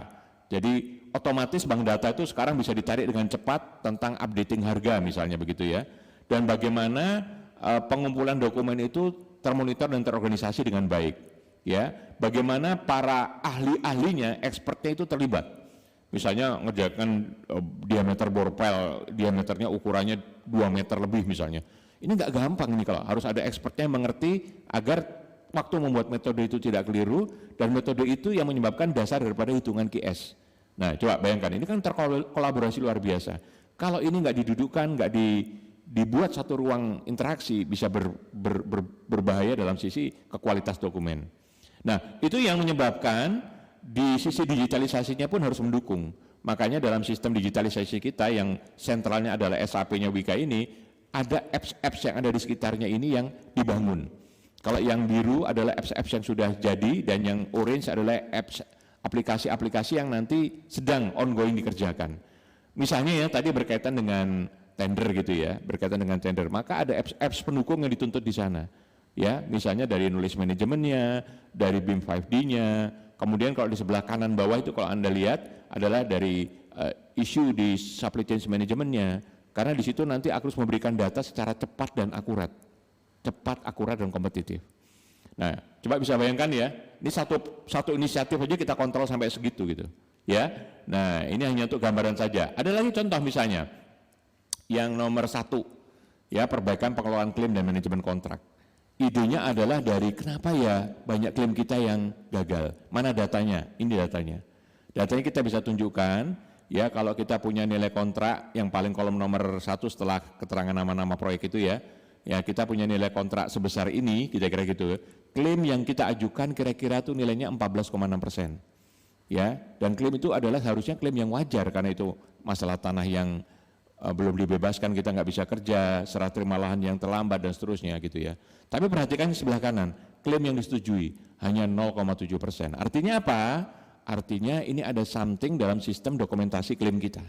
Jadi otomatis bank data itu sekarang bisa ditarik dengan cepat tentang updating harga misalnya begitu ya. Dan bagaimana pengumpulan dokumen itu termonitor dan terorganisasi dengan baik. Ya, bagaimana para ahli-ahlinya, expertnya itu terlibat. Misalnya ngerjakan diameter borpel, diameternya ukurannya 2 meter lebih misalnya. Ini nggak gampang ini kalau harus ada expertnya yang mengerti agar waktu membuat metode itu tidak keliru dan metode itu yang menyebabkan dasar daripada hitungan QS. Nah, coba bayangkan ini kan terkolaborasi luar biasa. Kalau ini nggak didudukkan, nggak dibuat satu ruang interaksi, bisa berbahaya dalam sisi kualitas dokumen. Nah, itu yang menyebabkan di sisi digitalisasinya pun harus mendukung. Makanya dalam sistem digitalisasi kita yang sentralnya adalah SAP-nya Wika ini, ada apps-apps yang ada di sekitarnya ini yang dibangun. Kalau yang biru adalah apps-apps yang sudah jadi dan yang orange adalah apps aplikasi-aplikasi yang nanti sedang ongoing dikerjakan. Misalnya ya tadi berkaitan dengan tender gitu ya, berkaitan dengan tender, maka ada apps pendukung yang dituntut di sana. Ya, misalnya dari knowledge manajemennya, dari BIM 5D-nya, kemudian kalau di sebelah kanan bawah itu kalau Anda lihat adalah dari isu di supply chain manajemennya, karena di situ nanti harus memberikan data secara cepat, akurat dan kompetitif. Nah, coba bisa bayangkan ya, ini satu inisiatif aja kita kontrol sampai segitu gitu, ya. Nah, ini hanya untuk gambaran saja. Ada lagi contoh misalnya, yang nomor 1, ya perbaikan pengelolaan klaim dan manajemen kontrak. Idenya adalah dari kenapa ya banyak klaim kita yang gagal. Mana datanya? Ini datanya. Datanya kita bisa tunjukkan, ya kalau kita punya nilai kontrak yang paling kolom nomor 1 setelah keterangan nama-nama proyek itu ya kita punya nilai kontrak sebesar ini, kira-kira gitu. Klaim yang kita ajukan kira-kira tuh nilainya 14,6%. Ya, dan klaim itu adalah harusnya klaim yang wajar karena itu masalah tanah yang belum dibebaskan, kita nggak bisa kerja, serah terima lahan yang terlambat dan seterusnya gitu ya. Tapi perhatikan di sebelah kanan, klaim yang disetujui hanya 0,7%. Artinya apa? Artinya ini ada something dalam sistem dokumentasi klaim kita.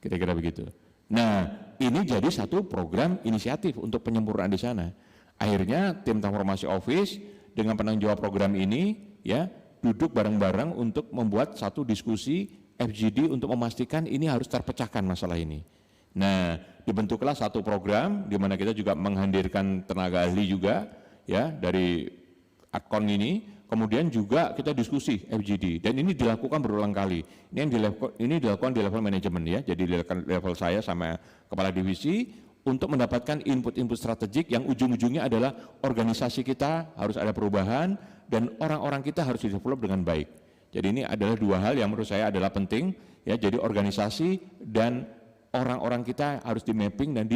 Kira-kira begitu. Nah, ini jadi satu program inisiatif untuk penyempurnaan di sana. Akhirnya tim transformasi office dengan penanggung jawab program ini ya duduk bareng-bareng untuk membuat satu diskusi FGD untuk memastikan ini harus terpecahkan masalah ini. Nah, dibentuklah satu program di mana kita juga menghadirkan tenaga ahli juga ya dari Adkon ini, kemudian juga kita diskusi FGD dan ini dilakukan berulang kali. Ini dilakukan di level manajemen ya, jadi di level saya sama kepala divisi untuk mendapatkan input-input strategik yang ujung-ujungnya adalah organisasi kita harus ada perubahan dan orang-orang kita harus di-develop dengan baik. Jadi ini adalah dua hal yang menurut saya adalah penting ya, jadi organisasi dan orang-orang kita harus di mapping dan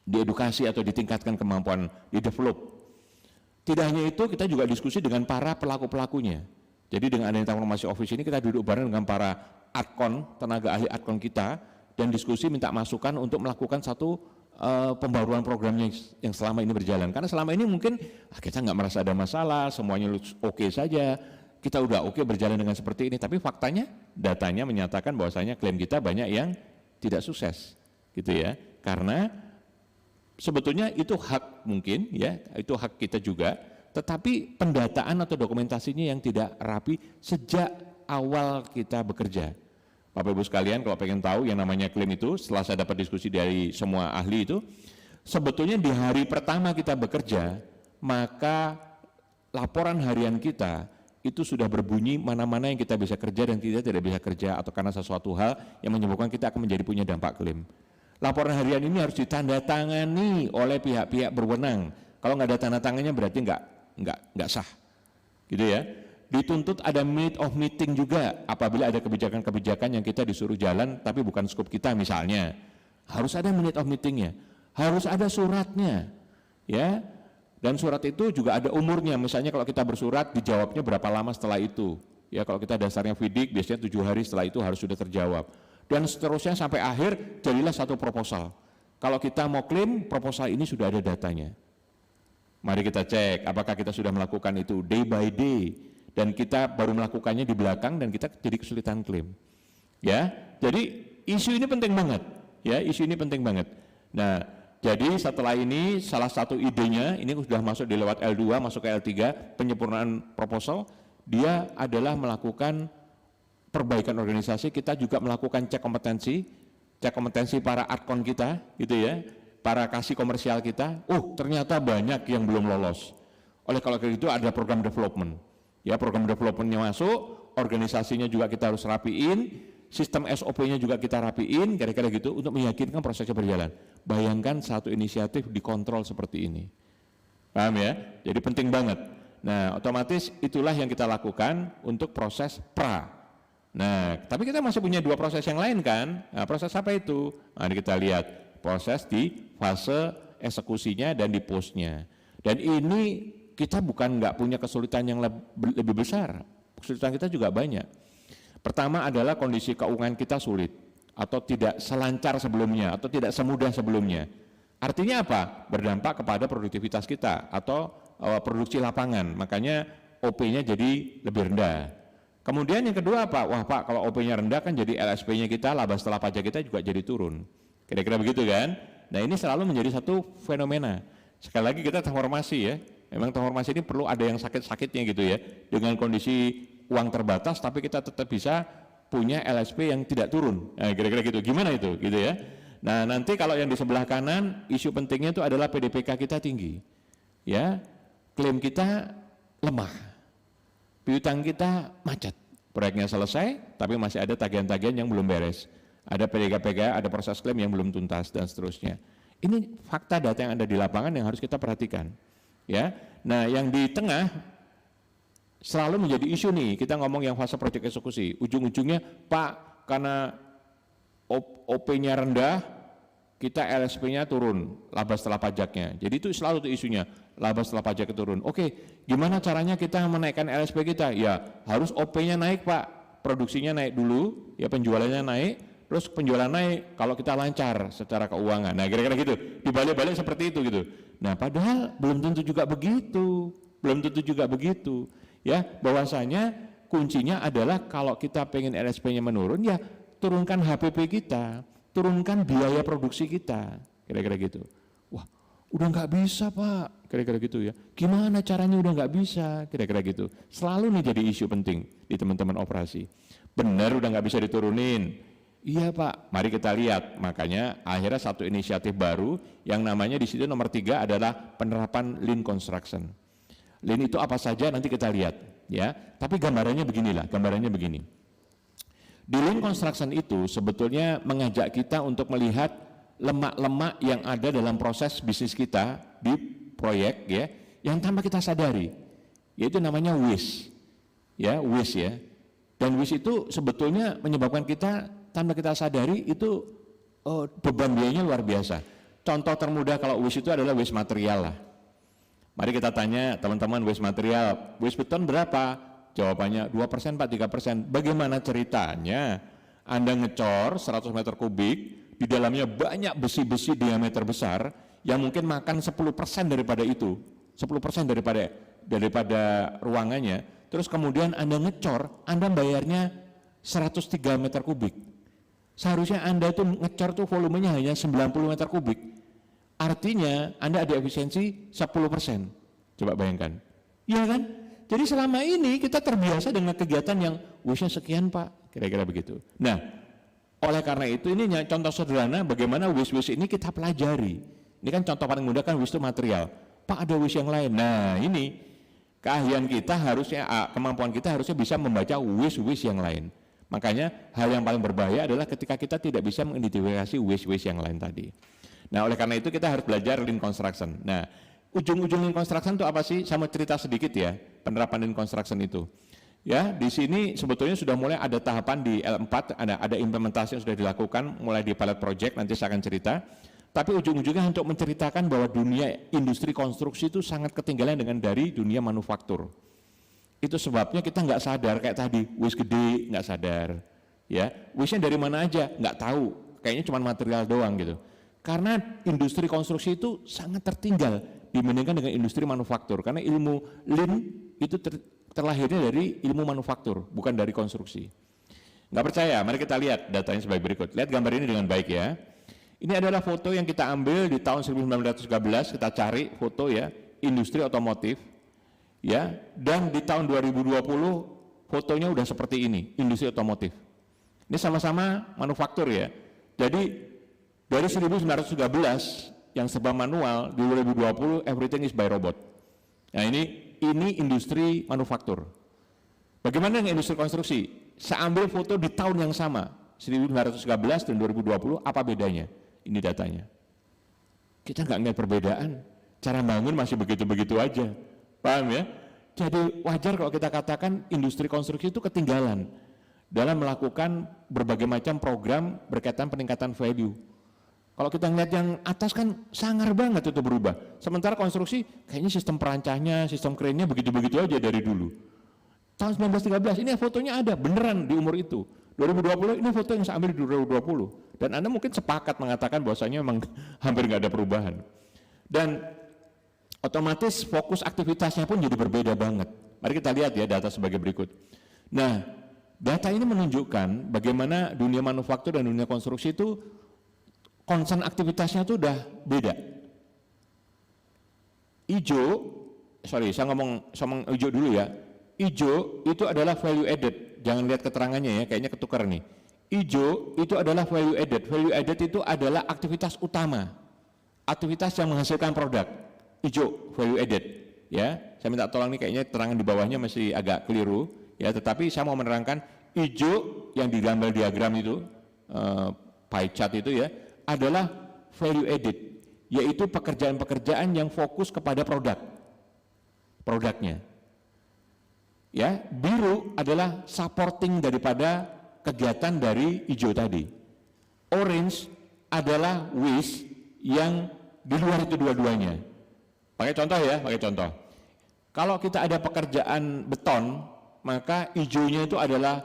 diedukasi atau ditingkatkan kemampuan, di-develop. Tidak hanya itu, kita juga diskusi dengan para pelaku-pelakunya. Jadi dengan adanya transformasi office ini kita duduk bareng dengan para adkon, tenaga ahli adkon kita, dan diskusi minta masukan untuk melakukan satu pembaruan programnya yang selama ini berjalan. Karena selama ini mungkin kita nggak merasa ada masalah, semuanya oke saja, kita udah oke berjalan dengan seperti ini. Tapi faktanya, datanya menyatakan bahwasanya klaim kita banyak yang tidak sukses, gitu ya. Karena sebetulnya itu hak mungkin ya, itu hak kita juga, tetapi pendataan atau dokumentasinya yang tidak rapi sejak awal kita bekerja. Bapak Ibu sekalian, kalau pengen tahu yang namanya klaim itu, setelah saya dapat diskusi dari semua ahli itu, sebetulnya di hari pertama kita bekerja, maka laporan harian kita itu sudah berbunyi mana-mana yang kita bisa kerja dan kita tidak bisa kerja, atau karena sesuatu hal yang menyebabkan kita akan menjadi punya dampak klaim. Laporan harian ini harus ditandatangani oleh pihak-pihak berwenang. Kalau nggak ada tanda tangannya berarti nggak sah, gitu ya. Dituntut ada minute of meeting juga apabila ada kebijakan-kebijakan yang kita disuruh jalan tapi bukan skop kita misalnya. Harus ada minute of meetingnya, harus ada suratnya, ya. Dan surat itu juga ada umurnya. Misalnya kalau kita bersurat dijawabnya berapa lama setelah itu. Ya kalau kita dasarnya FIDIK biasanya 7 hari setelah itu harus sudah terjawab. Dan seterusnya sampai akhir jadilah satu proposal. Kalau kita mau klaim, proposal ini sudah ada datanya. Mari kita cek apakah kita sudah melakukan itu day by day, dan kita baru melakukannya di belakang dan kita jadi kesulitan klaim. Ya, jadi isu ini penting banget. Ya, isu ini penting banget. Nah, jadi setelah ini salah satu idenya ini sudah masuk di lewat L2 masuk ke L3 penyempurnaan proposal, dia adalah melakukan perbaikan organisasi. Kita juga melakukan cek kompetensi para adkon kita gitu ya, para kasih komersial kita. Oh, ternyata banyak yang belum lolos. Oleh kalau itu ada program development. Ya, program developmentnya masuk, organisasinya juga kita harus rapiin, sistem SOP-nya juga kita rapiin, kira-kira gitu untuk meyakinkan prosesnya berjalan. Bayangkan satu inisiatif dikontrol seperti ini. Paham ya? Jadi penting banget. Nah, otomatis itulah yang kita lakukan untuk proses pra. Nah, tapi kita masih punya 2 proses yang lain kan? Nah, proses apa itu? Mari kita lihat proses di fase eksekusinya dan di postnya. Dan ini kita bukan nggak punya kesulitan yang lebih besar, kesulitan kita juga banyak. Pertama adalah kondisi keuangan kita sulit atau tidak selancar sebelumnya atau tidak semudah sebelumnya. Artinya apa? Berdampak kepada produktivitas kita atau produksi lapangan, makanya OP-nya jadi lebih rendah. Kemudian yang kedua apa? Wah Pak, kalau OP-nya rendah kan jadi LSP-nya kita, laba setelah pajak kita juga jadi turun. Kira-kira begitu kan? Nah ini selalu menjadi satu fenomena. Sekali lagi kita transformasi ya. Memang transformasi ini perlu ada yang sakit-sakitnya gitu ya. Dengan kondisi uang terbatas tapi kita tetap bisa punya LSP yang tidak turun. Nah, kira-kira gitu. Gimana itu? Gitu ya. Nah nanti kalau yang di sebelah kanan, isu pentingnya itu adalah PDPK kita tinggi. Ya, klaim kita lemah. Piutang kita macet, proyeknya selesai, tapi masih ada tagihan-tagihan yang belum beres. Ada PDPK, ada proses klaim yang belum tuntas dan seterusnya. Ini fakta data yang ada di lapangan yang harus kita perhatikan. Ya, nah yang di tengah selalu menjadi isu nih. Kita ngomong yang fase proyek eksekusi. Ujung-ujungnya, Pak, karena OP-nya rendah, kita LSP-nya turun, laba setelah pajaknya. Jadi itu selalu tuh isunya, laba setelah pajak turun. Oke, gimana caranya kita menaikkan LSP kita? Ya harus OP-nya naik Pak, produksinya naik dulu, ya penjualannya naik, terus penjualan naik kalau kita lancar secara keuangan. Nah kira-kira gitu, dibalik-balik seperti itu gitu. Nah padahal belum tentu juga begitu, ya bahwasanya kuncinya adalah kalau kita pengen LSP-nya menurun, ya turunkan HPP kita, turunkan biaya produksi kita, kira-kira gitu. Wah, udah nggak bisa Pak, kira-kira gitu ya. Gimana caranya udah nggak bisa, kira-kira gitu. Selalu nih jadi isu penting di teman-teman operasi. Benar udah nggak bisa diturunin. Iya Pak, mari kita lihat. Makanya akhirnya satu inisiatif baru yang namanya di situ nomor 3 adalah penerapan Lean Construction. Lean itu apa saja nanti kita lihat, ya. Tapi gambarannya beginilah, gambarannya begini. Di Lean Construction itu sebetulnya mengajak kita untuk melihat lemak-lemak yang ada dalam proses bisnis kita di proyek ya, yang tanpa kita sadari, yaitu namanya waste, ya waste ya. Dan waste itu sebetulnya menyebabkan kita tanpa kita sadari itu beban biayanya luar biasa. Contoh termudah kalau waste itu adalah waste material lah. Mari kita tanya teman-teman waste material, waste beton berapa? Jawabannya 2%, 3%. Bagaimana ceritanya? Anda ngecor 100 meter kubik, di dalamnya banyak besi-besi diameter besar yang mungkin makan 10% daripada itu, 10% daripada ruangannya. Terus kemudian Anda ngecor, Anda bayarnya 103 meter kubik. Seharusnya Anda itu ngecor tuh volumenya hanya 90 meter kubik. Artinya Anda ada efisiensi 10%. Coba bayangkan. Iya kan? Jadi selama ini kita terbiasa dengan kegiatan yang waste-nya sekian Pak, kira-kira begitu. Nah, oleh karena itu ini contoh sederhana bagaimana waste-waste ini kita pelajari. Ini kan contoh paling mudah kan waste itu material. Pak ada waste yang lain. Nah ini keahlian kita harusnya, kemampuan kita harusnya bisa membaca waste-waste yang lain. Makanya hal yang paling berbahaya adalah ketika kita tidak bisa mengidentifikasi waste-waste yang lain tadi. Nah oleh karena itu kita harus belajar Lean Construction. Nah ujung-ujung Lean Construction itu apa sih? Saya mau cerita sedikit ya, penerapan Lean Construction itu. Ya, di sini sebetulnya sudah mulai ada tahapan di L4, ada implementasi yang sudah dilakukan, mulai di pilot project, nanti saya akan cerita. Tapi ujung-ujungnya untuk menceritakan bahwa dunia industri konstruksi itu sangat ketinggalan dengan dari dunia manufaktur. Itu sebabnya kita nggak sadar, kayak tadi, waste gede nggak sadar. Ya, waste-nya dari mana aja, nggak tahu, kayaknya cuma material doang gitu. Karena industri konstruksi itu sangat tertinggal dibandingkan dengan industri manufaktur, karena ilmu Lean itu terlahirnya dari ilmu manufaktur, bukan dari konstruksi. Nggak percaya, mari kita lihat datanya sebagai berikut. Lihat gambar ini dengan baik ya. Ini adalah foto yang kita ambil di tahun 1913, kita cari foto ya, industri otomotif. Ya, dan di tahun 2020 fotonya udah seperti ini, industri otomotif. Ini sama-sama manufaktur ya. Jadi dari 1913 yang serba manual, di 2020 everything is by robot. Nah ini industri manufaktur. Bagaimana dengan industri konstruksi? Saya ambil foto di tahun yang sama, 1913 dan 2020, apa bedanya? Ini datanya. Kita nggak ngeliat perbedaan, cara bangun masih begitu-begitu aja. Paham ya? Jadi wajar kalau kita katakan industri konstruksi itu ketinggalan dalam melakukan berbagai macam program berkaitan peningkatan value. Kalau kita ngeliat yang atas kan sangar banget itu berubah. Sementara konstruksi kayaknya sistem perancahnya, sistem kerennya begitu-begitu aja dari dulu. Tahun 1913 ini fotonya ada beneran di umur itu. 2020 ini foto yang saya ambil di 2020. Dan Anda mungkin sepakat mengatakan bahwasanya memang hampir nggak ada perubahan. Dan otomatis fokus aktivitasnya pun jadi berbeda banget. Mari kita lihat ya data sebagai berikut. Nah, data ini menunjukkan bagaimana dunia manufaktur dan dunia konstruksi itu concern aktivitasnya itu udah beda. Saya ngomong hijau dulu ya. Hijau itu adalah value added. Jangan lihat keterangannya ya, kayaknya ketukar nih. Hijau itu adalah value added. Value added itu adalah aktivitas utama. Aktivitas yang menghasilkan produk. Hijau, value added. Ya, saya minta tolong nih, kayaknya keterangan di bawahnya masih agak keliru. Ya, tetapi saya mau menerangkan hijau yang di gambar diagram itu, pie chart itu ya, adalah value added, yaitu pekerjaan-pekerjaan yang fokus kepada produknya. Ya, biru adalah supporting daripada kegiatan dari hijau tadi. Orange adalah waste yang di luar itu dua-duanya. Pakai contoh ya, pakai contoh. Kalau kita ada pekerjaan beton, maka hijaunya itu adalah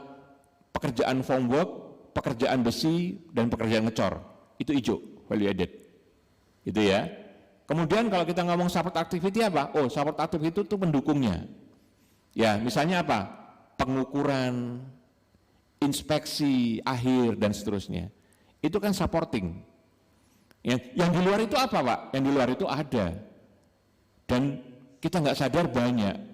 pekerjaan formwork, pekerjaan besi, dan pekerjaan ngecor. Itu hijau, value added. Itu ya. Kemudian kalau kita ngomong support activity apa? Oh, support activity itu pendukungnya. Ya, misalnya apa? Pengukuran, inspeksi akhir, dan seterusnya. Itu kan supporting. Yang di luar itu apa, Pak? Yang di luar itu ada. Dan kita nggak sadar banyak.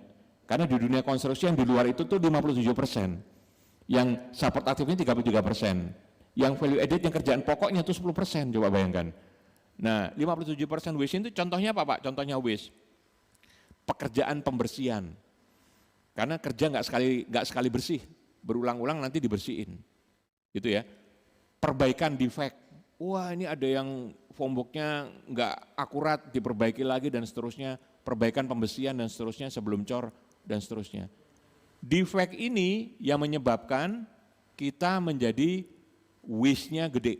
Karena di dunia konstruksi yang di luar itu tuh 57%. Yang support activity 33%. Yang value added yang kerjaan pokoknya itu 10%, coba bayangkan. Nah, 57% waste itu contohnya apa, Pak? Contohnya waste. Pekerjaan pembersihan. Karena kerja nggak sekali bersih, berulang-ulang nanti dibersihin. Gitu ya. Perbaikan defect. Wah, ini ada yang formworknya nggak akurat, diperbaiki lagi dan seterusnya. Perbaikan pembersihan dan seterusnya sebelum cor dan seterusnya. Defect ini yang menyebabkan kita menjadi waste-nya gede.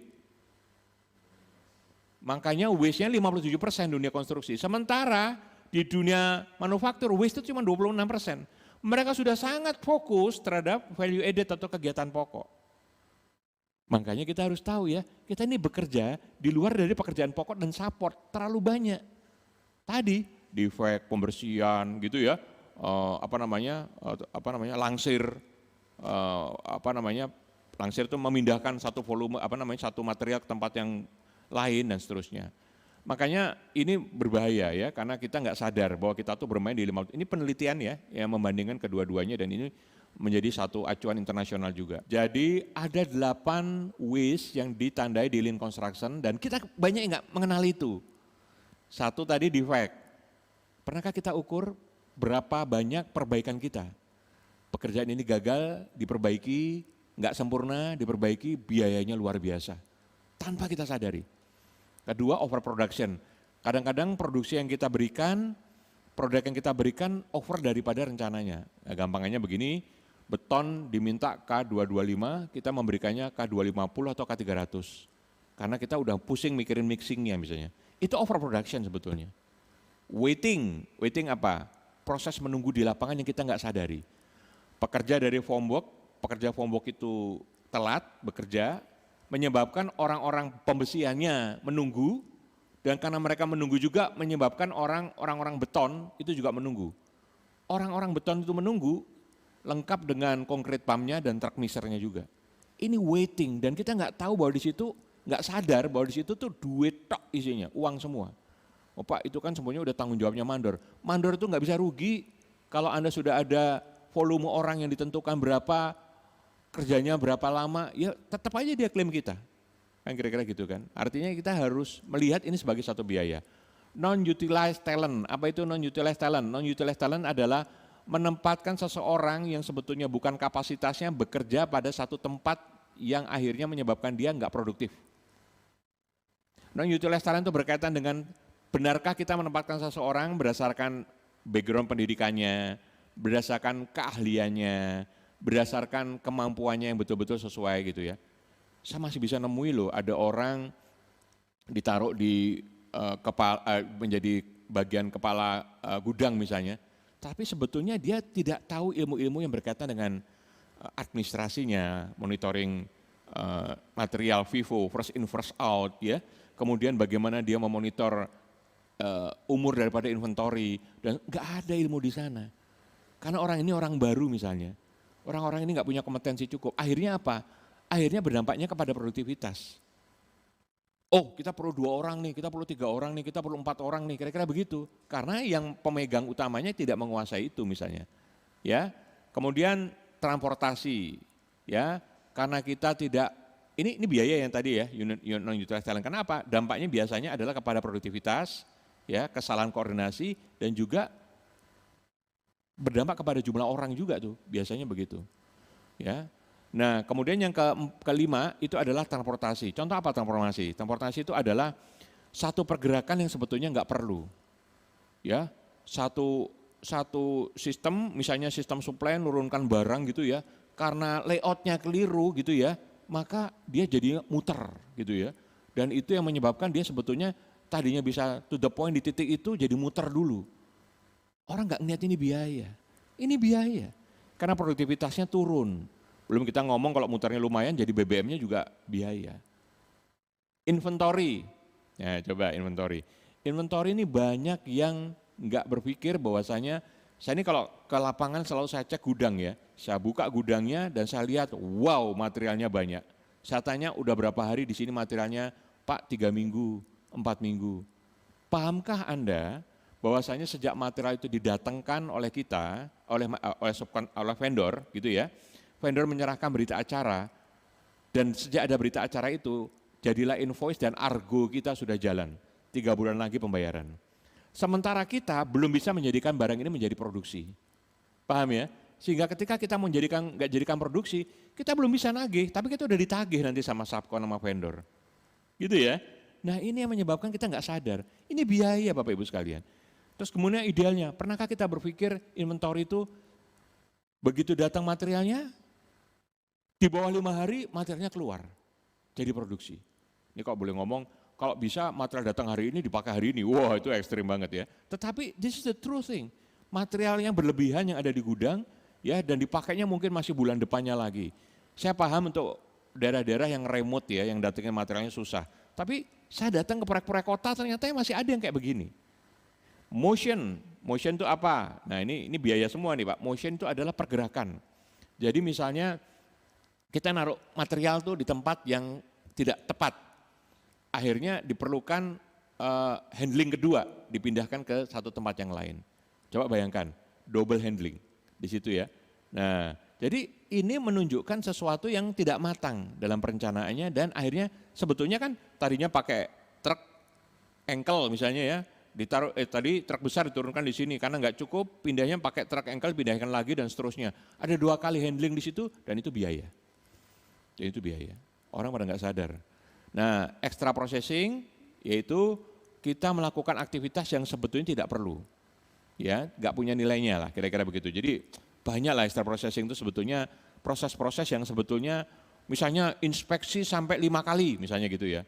Makanya waste-nya 57% dunia konstruksi. Sementara di dunia manufaktur waste itu cuma 26%. Mereka sudah sangat fokus terhadap value added atau kegiatan pokok. Makanya kita harus tahu ya, kita ini bekerja di luar dari pekerjaan pokok dan support terlalu banyak. Tadi defect, pembersihan gitu ya, langsir, langsir itu memindahkan satu volume, satu material ke tempat yang lain dan seterusnya. Makanya ini berbahaya ya, karena kita nggak sadar bahwa kita tuh bermain di ini penelitian ya, yang membandingkan kedua-duanya dan ini menjadi satu acuan internasional juga. Jadi ada 8 waste yang ditandai di Lean Construction dan kita banyak nggak mengenal itu. Satu tadi defect. Pernahkah kita ukur berapa banyak perbaikan kita? Pekerjaan ini gagal, diperbaiki, nggak sempurna, diperbaiki, biayanya luar biasa. Tanpa kita sadari. Kedua, overproduction. Kadang-kadang produksi yang kita berikan, produk yang kita berikan over daripada rencananya. Nah, gampangannya begini, beton diminta K225, kita memberikannya K250 atau K300. Karena kita udah pusing mikirin mixingnya misalnya. Itu overproduction sebetulnya. Waiting apa? Proses menunggu di lapangan yang kita nggak sadari. Pekerja dari formwork, pekerja formwork itu telat bekerja, menyebabkan orang-orang pembersihannya menunggu, dan karena mereka menunggu juga menyebabkan orang-orang beton itu juga menunggu. Orang-orang beton itu menunggu lengkap dengan concrete pumpnya dan truck misernya juga. Ini waiting dan kita nggak tahu bahwa di situ, nggak sadar bahwa di situ tuh duit tok isinya, uang semua. Oh Pak, itu kan semuanya udah tanggung jawabnya mandor. Mandor itu nggak bisa rugi kalau Anda sudah ada volume orang yang ditentukan berapa, kerjanya berapa lama, ya tetap aja dia klaim kita. Kan kira-kira gitu kan. Artinya kita harus melihat ini sebagai satu biaya. Non-utilized talent, apa itu non-utilized talent? Non-utilized talent adalah menempatkan seseorang yang sebetulnya bukan kapasitasnya bekerja pada satu tempat yang akhirnya menyebabkan dia nggak produktif. Non-utilized talent itu berkaitan dengan benarkah kita menempatkan seseorang berdasarkan background pendidikannya, berdasarkan keahliannya, berdasarkan kemampuannya yang betul-betul sesuai gitu ya. Saya masih bisa nemui loh, ada orang ditaruh di menjadi bagian kepala gudang misalnya, tapi sebetulnya dia tidak tahu ilmu-ilmu yang berkaitan dengan administrasinya, monitoring material FIFO, first in first out ya, kemudian bagaimana dia memonitor umur daripada inventory, dan nggak ada ilmu di sana. Karena orang ini orang baru misalnya. Orang-orang ini nggak punya kompetensi cukup. Akhirnya apa? Akhirnya berdampaknya kepada produktivitas. Oh, kita perlu 2 orang nih, kita perlu 3 orang nih, kita perlu 4 orang nih, kira-kira begitu. Karena yang pemegang utamanya tidak menguasai itu misalnya. Ya. Kemudian transportasi, ya. Karena kita tidak ini biaya yang tadi ya, non utilized talent. Kenapa? Dampaknya biasanya adalah kepada produktivitas, ya, kesalahan koordinasi dan juga berdampak kepada jumlah orang juga tuh, biasanya begitu. Ya. Nah, kemudian yang kelima itu adalah transportasi. Contoh apa transportasi? Transportasi itu adalah satu pergerakan yang sebetulnya nggak perlu. Ya, satu sistem, misalnya sistem supply nurunkan barang gitu ya, karena layoutnya keliru gitu ya, maka dia jadi muter gitu ya. Dan itu yang menyebabkan dia sebetulnya tadinya bisa to the point di titik itu jadi muter dulu. Orang nggak ngeliat ini biaya, karena produktivitasnya turun. Belum kita ngomong kalau muternya lumayan jadi BBM-nya juga biaya. Inventory, ya coba inventory. Inventory ini banyak yang nggak berpikir bahwasanya, saya ini kalau ke lapangan selalu saya cek gudang ya, saya buka gudangnya dan saya lihat wow materialnya banyak. Saya tanya udah berapa hari di sini materialnya, Pak 3 minggu, 4 minggu. Pahamkah Anda bahwasanya sejak material itu didatangkan oleh kita, oleh vendor gitu ya, vendor menyerahkan berita acara, dan sejak ada berita acara itu, jadilah invoice dan argo kita sudah jalan, 3 bulan lagi pembayaran. Sementara kita belum bisa menjadikan barang ini menjadi produksi. Paham ya? Sehingga ketika kita nggak jadikan produksi, kita belum bisa nagih, tapi kita udah ditagih nanti sama subkon sama vendor. Gitu ya? Nah ini yang menyebabkan kita nggak sadar, ini biaya Bapak Ibu sekalian. Terus kemudian idealnya, pernahkah kita berpikir inventory itu begitu datang materialnya, di bawah 5 hari materialnya keluar, jadi produksi. Ini kalau boleh ngomong, kalau bisa material datang hari ini dipakai hari ini, wah itu ekstrim banget ya. Tetapi this is the true thing, material yang berlebihan yang ada di gudang, ya dan dipakainya mungkin masih bulan depannya lagi. Saya paham untuk daerah-daerah yang remote ya, yang datangnya materialnya susah. Tapi saya datang ke proyek-proyek kota ternyata masih ada yang kayak begini. Motion itu apa? Nah ini biaya semua nih Pak, motion itu adalah pergerakan. Jadi misalnya, kita naruh material tuh di tempat yang tidak tepat. Akhirnya diperlukan handling kedua, dipindahkan ke satu tempat yang lain. Coba bayangkan, double handling di situ ya. Nah, jadi ini menunjukkan sesuatu yang tidak matang dalam perencanaannya dan akhirnya sebetulnya kan tadinya pakai truk engkel misalnya ya, ditaruh tadi truk besar diturunkan di sini karena nggak cukup, pindahnya pakai truk engkel, pindahkan lagi dan seterusnya. Ada 2 kali handling di situ dan itu biaya. Jadi itu biaya, orang pada nggak sadar. Nah, extra processing yaitu kita melakukan aktivitas yang sebetulnya tidak perlu, ya, nggak punya nilainya lah, kira-kira begitu. Jadi banyak lah extra processing itu sebetulnya proses-proses yang sebetulnya, misalnya inspeksi sampai 5 kali, misalnya gitu ya.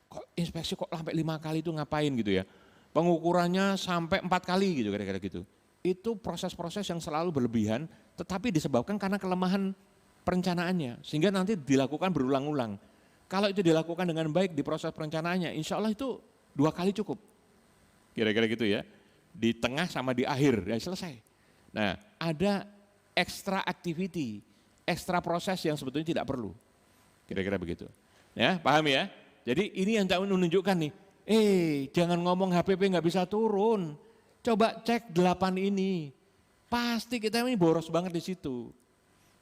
Kok inspeksi kok sampai 5 kali itu ngapain gitu ya? Pengukurannya sampai 4 kali gitu, kira-kira gitu. Itu proses-proses yang selalu berlebihan, tetapi disebabkan karena kelemahan perencanaannya, sehingga nanti dilakukan berulang-ulang. Kalau itu dilakukan dengan baik di proses perencanaannya, insya Allah itu 2 kali cukup. Kira-kira gitu ya, di tengah sama di akhir, ya selesai. Nah ada extra activity, extra proses yang sebetulnya tidak perlu. Kira-kira begitu. Ya paham ya? Jadi ini yang tak menunjukkan nih, jangan ngomong HPP nggak bisa turun. Coba cek 8 ini, pasti kita ini boros banget di situ.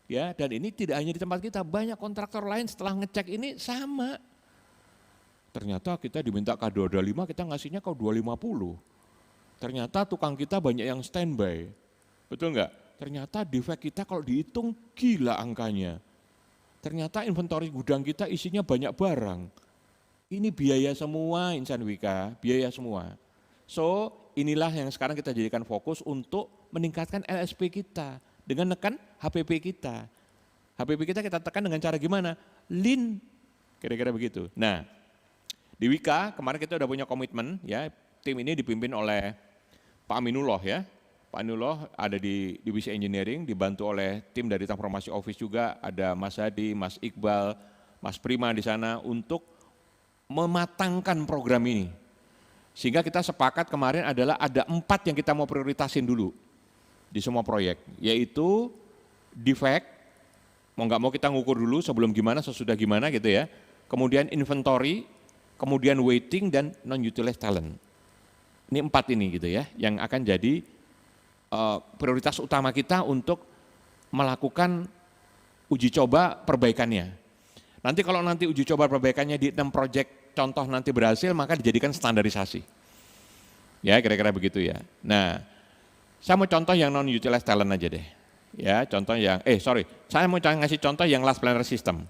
Ya, dan ini tidak hanya di tempat kita, banyak kontraktor lain setelah ngecek ini sama. Ternyata kita diminta K225, kita ngasihnya K250. Ternyata tukang kita banyak yang standby. Betul enggak? Ternyata defect kita kalau dihitung gila angkanya. Ternyata inventory gudang kita isinya banyak barang. Ini biaya semua insan Wika, biaya semua. So inilah yang sekarang kita jadikan fokus untuk meningkatkan LSP kita. Dengan nekan HPP kita. HPP kita tekan dengan cara gimana? Lean, kira-kira begitu. Nah, di Wika kemarin kita udah punya komitmen ya, tim ini dipimpin oleh Pak Aminullah ya. Pak Aminullah ada di divisi engineering, dibantu oleh tim dari transformasi office juga, ada Mas Hadi, Mas Iqbal, Mas Prima di sana untuk mematangkan program ini. Sehingga kita sepakat kemarin adalah ada 4 yang kita mau prioritasin dulu di semua proyek, yaitu defect, mau nggak mau kita ngukur dulu sebelum gimana, sesudah gimana gitu ya. Kemudian inventory, kemudian waiting, dan non-utilized talent. Ini 4 ini gitu ya, yang akan jadi prioritas utama kita untuk melakukan uji coba perbaikannya. Nanti kalau nanti uji coba perbaikannya di 6 proyek contoh nanti berhasil, maka dijadikan standarisasi. Ya, kira-kira begitu ya. Nah, saya mau contoh yang non-utilized talent aja deh. Ya, contoh yang, saya mau ngasih contoh yang last planner system.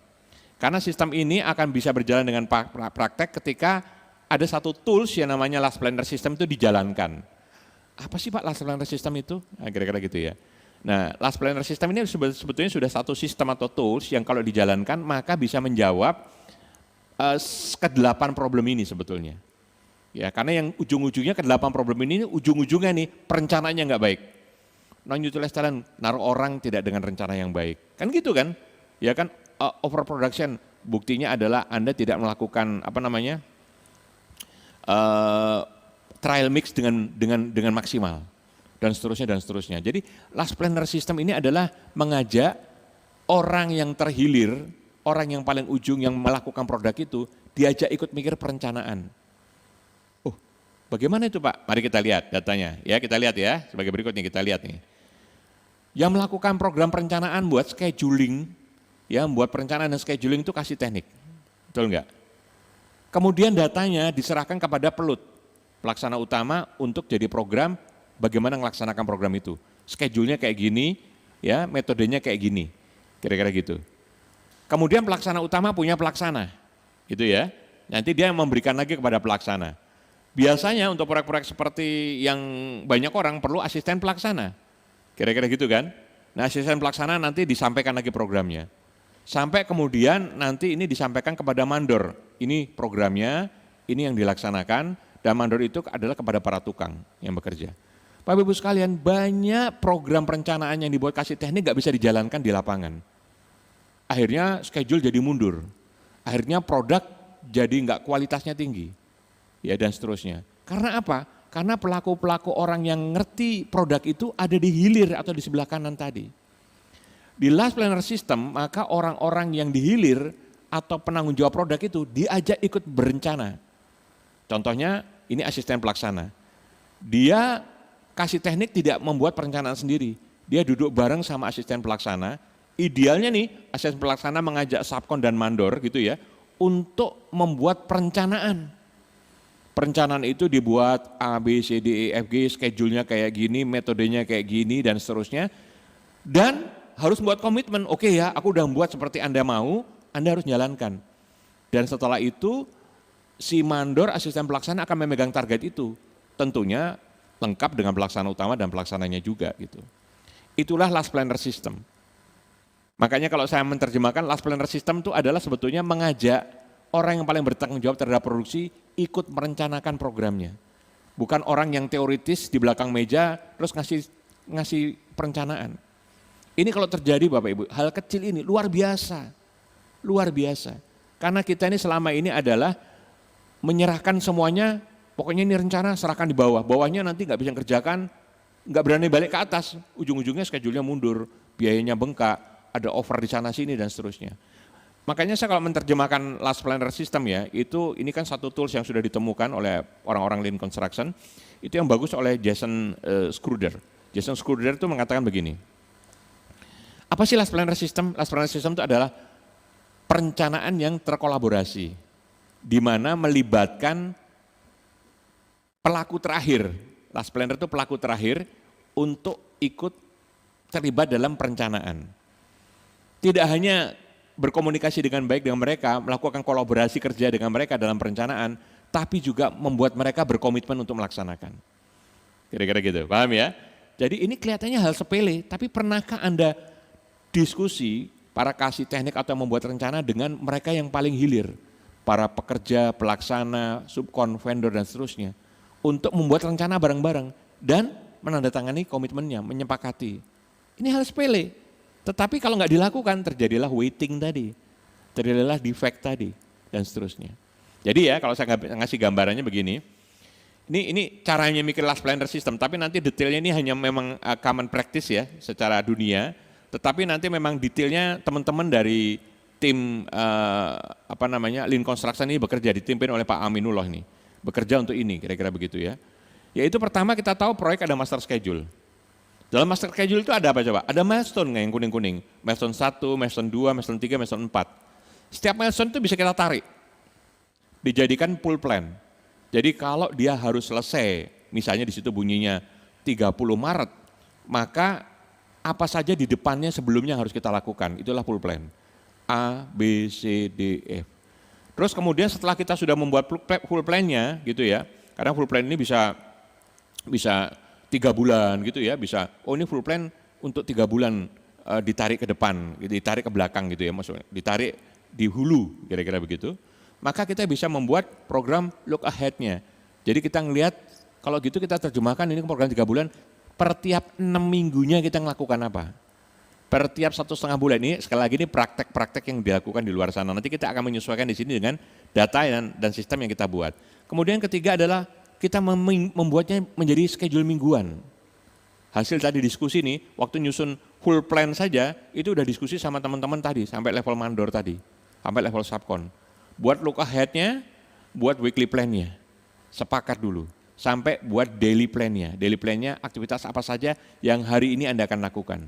Karena sistem ini akan bisa berjalan dengan praktek ketika ada satu tools yang namanya last planner system itu dijalankan. Apa sih Pak last planner system itu? Nah, kira-kira gitu ya. Nah, last planner system ini sebetulnya sudah satu sistem atau tools yang kalau dijalankan maka bisa menjawab ke-8 problem ini sebetulnya. Ya, karena yang ujung-ujungnya ke-8 problem ini ujung-ujungnya nih perencanaannya nggak baik. Non-utilized talent, naruh orang tidak dengan rencana yang baik. Kan gitu kan? Ya kan, overproduction, buktinya adalah Anda tidak melakukan trial mix dengan maksimal. Dan seterusnya. Jadi last planner system ini adalah mengajak orang yang terhilir, orang yang paling ujung yang melakukan produk itu, diajak ikut mikir perencanaan. Oh, bagaimana itu Pak? Mari kita lihat datanya. Ya, kita lihat ya, sebagai berikutnya kita lihat nih. Yang melakukan program perencanaan buat scheduling, ya, buat perencanaan dan scheduling itu kasih teknik. Betul enggak? Kemudian datanya diserahkan kepada pelut, pelaksana utama untuk jadi program. Bagaimana melaksanakan program itu? Schedule-nya kayak gini, ya, metodenya kayak gini, kira-kira gitu. Kemudian pelaksana utama punya pelaksana, gitu ya. Nanti dia memberikan lagi kepada pelaksana. Biasanya untuk proyek-proyek seperti yang banyak orang perlu asisten pelaksana, kira-kira gitu kan. Nah, asisten pelaksana nanti disampaikan lagi programnya. Sampai kemudian nanti ini disampaikan kepada mandor, ini programnya, ini yang dilaksanakan, dan mandor itu adalah kepada para tukang yang bekerja. Bapak Ibu sekalian, banyak program perencanaan yang dibuat kasih teknik nggak bisa dijalankan di lapangan. Akhirnya schedule jadi mundur, akhirnya produk jadi nggak kualitasnya tinggi, ya dan seterusnya. Karena apa? Karena pelaku-pelaku orang yang ngerti produk itu ada di hilir atau di sebelah kanan tadi. Di last planner system, maka orang-orang yang di hilir atau penanggung jawab produk itu diajak ikut berencana. Contohnya ini asisten pelaksana. Dia kasih teknik tidak membuat perencanaan sendiri. Dia duduk bareng sama asisten pelaksana. Idealnya nih asisten pelaksana mengajak subkon dan mandor gitu ya untuk membuat perencanaan. Perencanaan itu dibuat A, B, C, D, E, F, G, schedule-nya kayak gini, metodenya kayak gini dan seterusnya. Dan harus membuat komitmen, oke ya aku udah membuat seperti Anda mau, Anda harus jalankan. Dan setelah itu si mandor asisten pelaksana akan memegang target itu. Tentunya lengkap dengan pelaksana utama dan pelaksananya juga gitu. Itulah last planner system. Makanya kalau saya menerjemahkan last planner system itu adalah sebetulnya mengajak orang yang paling bertanggung jawab terhadap produksi ikut merencanakan programnya. Bukan orang yang teoritis di belakang meja terus ngasih perencanaan. Ini kalau terjadi Bapak Ibu, hal kecil ini luar biasa. Luar biasa. Karena kita ini selama ini adalah menyerahkan semuanya. Pokoknya ini rencana serahkan di bawah, bawahnya nanti nggak bisa kerjakan, nggak berani balik ke atas, ujung-ujungnya schedule-nya mundur, biayanya bengkak, ada over di sana sini dan seterusnya. Makanya saya kalau menerjemahkan last planner system ya, ini kan satu tools yang sudah ditemukan oleh orang-orang Lean Construction, itu yang bagus oleh Jason Schroeder. Jason Schroeder itu mengatakan begini, apa sih last planner system? Last planner system itu adalah perencanaan yang terkolaborasi, di mana melibatkan pelaku terakhir, last planner itu pelaku terakhir untuk ikut terlibat dalam perencanaan. Tidak hanya berkomunikasi dengan baik dengan mereka, melakukan kolaborasi kerja dengan mereka dalam perencanaan, tapi juga membuat mereka berkomitmen untuk melaksanakan. Kira-kira gitu, paham ya? Jadi ini kelihatannya hal sepele, tapi pernahkah Anda diskusi para kasih teknik atau membuat rencana dengan mereka yang paling hilir, para pekerja, pelaksana, subkon, vendor dan seterusnya, untuk membuat rencana bareng-bareng dan menandatangani komitmennya, menyepakati. Ini hal sepele, tetapi kalau nggak dilakukan terjadilah waiting tadi, terjadilah defect tadi, dan seterusnya. Jadi ya kalau saya ngasih gambarannya begini, ini caranya mikir last planner system, tapi nanti detailnya ini hanya memang common practice ya secara dunia. Tetapi nanti memang detailnya teman-teman dari tim Lean Construction ini bekerja, dipimpin oleh Pak Aminullah ini. Bekerja untuk ini, kira-kira begitu ya. Yaitu pertama kita tahu proyek ada master schedule. Dalam master schedule itu ada apa coba? Ada milestone yang kuning-kuning. Milestone 1, milestone 2, milestone 3, milestone 4. Setiap milestone itu bisa kita tarik. Dijadikan full plan. Jadi kalau dia harus selesai, misalnya di situ bunyinya 30 Maret, maka apa saja di depannya sebelumnya harus kita lakukan. Itulah full plan. A, B, C, D, F. Terus kemudian setelah kita sudah membuat full plan-nya gitu ya, karena full plan ini bisa 3 bulan gitu ya, bisa, oh ini full plan untuk 3 bulan ditarik ke depan, ditarik ke belakang gitu ya, maksudnya ditarik di hulu, kira-kira begitu. Maka kita bisa membuat program look ahead-nya. Jadi kita ngelihat, kalau gitu kita terjemahkan ini ke program 3 bulan, per tiap 6 minggunya kita melakukan apa. Per tiap 1,5 bulan ini, sekali lagi ini praktek-praktek yang dilakukan di luar sana. Nanti kita akan menyesuaikan di sini dengan data dan sistem yang kita buat. Kemudian ketiga adalah kita membuatnya menjadi schedule mingguan. Hasil tadi diskusi nih, waktu nyusun full plan saja, itu udah diskusi sama teman-teman tadi, sampai level mandor tadi, sampai level subcon. Buat look ahead-nya, buat weekly plan-nya, sepakat dulu. Sampai buat daily plan-nya. Daily plan-nya aktivitas apa saja yang hari ini Anda akan lakukan.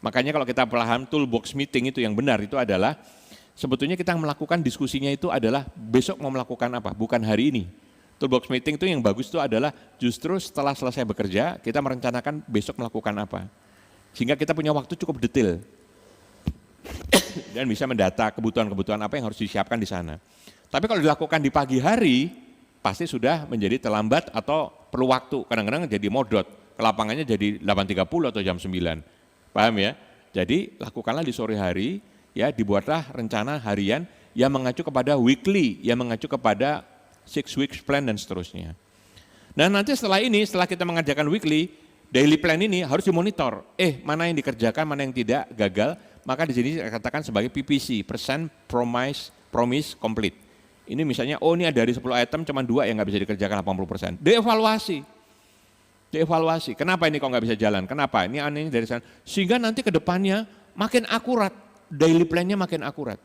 Makanya kalau kita paham toolbox meeting itu yang benar itu adalah, sebetulnya kita melakukan diskusinya itu adalah besok mau melakukan apa, bukan hari ini. Toolbox meeting itu yang bagus itu adalah justru setelah selesai bekerja, kita merencanakan besok melakukan apa. Sehingga kita punya waktu cukup detail. Dan bisa mendata kebutuhan-kebutuhan apa yang harus disiapkan di sana. Tapi kalau dilakukan di pagi hari, pasti sudah menjadi terlambat atau perlu waktu. Kadang-kadang jadi modot, ke lapangannya jadi 8.30 atau jam 9. Paham ya? Jadi lakukanlah di sore hari, ya dibuatlah rencana harian yang mengacu kepada weekly, yang mengacu kepada 6 weeks plan dan seterusnya. Nah nanti setelah ini, setelah kita mengerjakan weekly, daily plan ini harus dimonitor. Mana yang dikerjakan, mana yang tidak, gagal. Maka di sini dikatakan sebagai PPC, Percent Promise Complete. Ini misalnya, ini dari 10 item cuma 2 yang nggak bisa dikerjakan 80%. Dievaluasi. Kenapa ini kok nggak bisa jalan? Kenapa? Ini anehnya dari sana. Sehingga nanti ke depannya makin akurat, daily plan-nya makin akurat.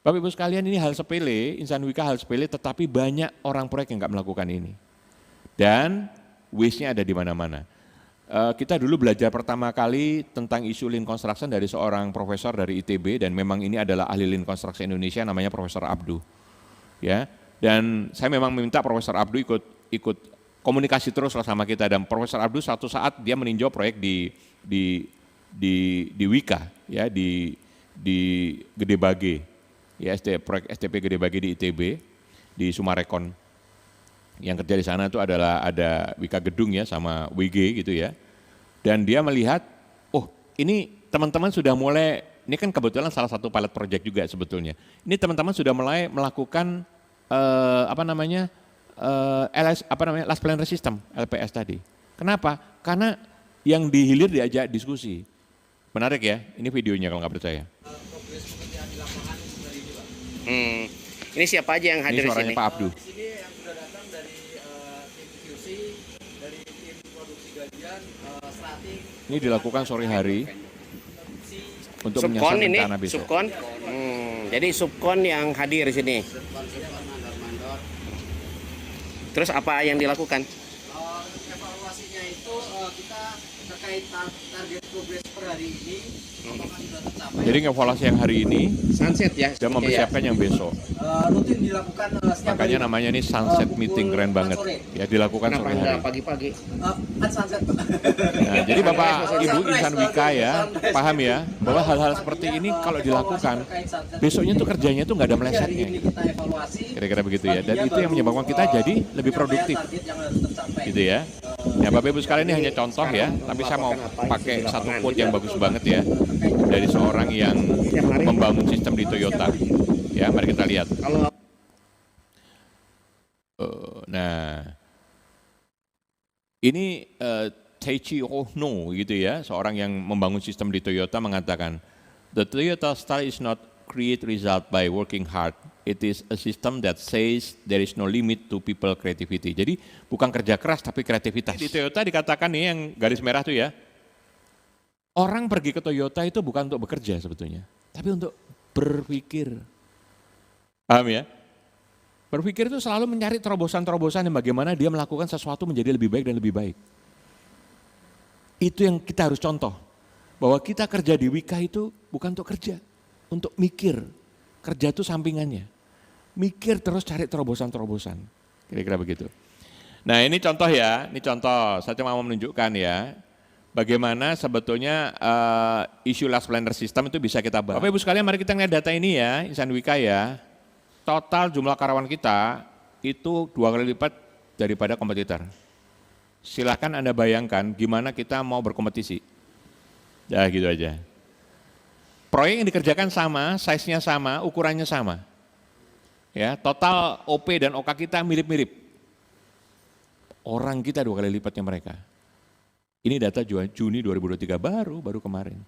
Bapak Ibu sekalian, ini hal sepele, Insan Wika hal sepele, tetapi banyak orang proyek yang nggak melakukan ini. Dan waste-nya ada di mana-mana. Kita dulu belajar pertama kali tentang isu Lean Construction dari seorang profesor dari ITB, dan memang ini adalah ahli Lean Construction Indonesia, namanya Profesor Abdu. Ya, dan saya memang meminta Profesor Abdu ikut komunikasi terus sama kita, dan Profesor Abdu suatu saat dia meninjau proyek di Wika, ya di Gede Bage. Ya, proyek STP Gede Bage di ITB, di Sumarekon. Yang kerja di sana itu adalah ada Wika Gedung ya sama WG gitu ya. Dan dia melihat, ini teman-teman sudah mulai, ini kan kebetulan salah satu pilot project juga sebetulnya. Ini teman-teman sudah mulai melakukan last plan system, LPS tadi. Kenapa? Karena yang dihilir diajak diskusi. Menarik ya, ini videonya kalau nggak percaya.
Ini siapa aja yang hadir di sini?
Ini suaranya Pak Abdu.
Di sini yang sudah datang dari tim QC, dari tim produksi gajian, slating.
Ini dilakukan sore hari untuk
Subkon
menyasar
ini,
rencana besok.
subkon. Jadi subkon yang hadir di sini. Terus apa yang dilakukan?
Evaluasinya itu kita terkait target progres per hari ini, apakah sudah tercapai.
Jadi ngevaluasi yang hari ini
Sunset ya.
dan mempersiapkan yang besok.
Rutin dilakukan setiap
Makanya
hari.
namanya ini sunset meeting, keren banget. Ya dilakukan
Kenapa
sore
enggak
hari.
pagi-pagi?
Kan sunset.
Nah, jadi Bapak Ibu Insan Wika ya, paham ya, bahwa hal-hal seperti ini kalau dilakukan, besoknya tuh kerjanya tuh nggak ada melesetnya.
Kita evaluasi.
Kira-kira begitu ya. Dan itu yang menyebabkan kita jadi lebih produktif.
Target yang harus tercapai.
Gitu ya. Ya Bapak Ibu sekalian, ini hanya contoh ya, tapi saya mau pakai satu quote yang bagus banget ya, dari seorang yang membangun sistem di Toyota. Ya, mari kita lihat. Nah, ini Taichi Ohno gitu ya, seorang yang membangun sistem di Toyota mengatakan, the Toyota style is not create result by working hard. It is a system that says there is no limit to people creativity. Jadi bukan kerja keras tapi kreativitas. Di Toyota dikatakan nih yang garis merah tuh ya, Orang pergi ke Toyota itu bukan untuk bekerja sebetulnya, tapi untuk berpikir. Paham ya? Berpikir itu selalu mencari terobosan-terobosan yang bagaimana dia melakukan sesuatu menjadi lebih baik dan lebih baik. Itu yang kita harus contoh. Bahwa kita kerja di Wika itu bukan untuk kerja, untuk mikir. Kerja itu sampingannya. Mikir terus cari terobosan-terobosan. Kira-kira begitu. Nah ini contoh ya, ini contoh. Saya cuma mau menunjukkan ya. Bagaimana sebetulnya isu last planner system itu bisa kita bahas. Bapak Ibu sekalian, mari kita lihat data ini ya, Insan Wika ya. Total jumlah karyawan kita itu 2 kali lipat daripada kompetitor. Silakan Anda bayangkan gimana kita mau berkompetisi. Ya gitu aja. Proyek yang dikerjakan sama, size-nya sama, ukurannya sama. Ya, total OP dan OK kita mirip-mirip. Orang kita 2 kali lipatnya mereka. Ini data Juni 2023 baru kemarin.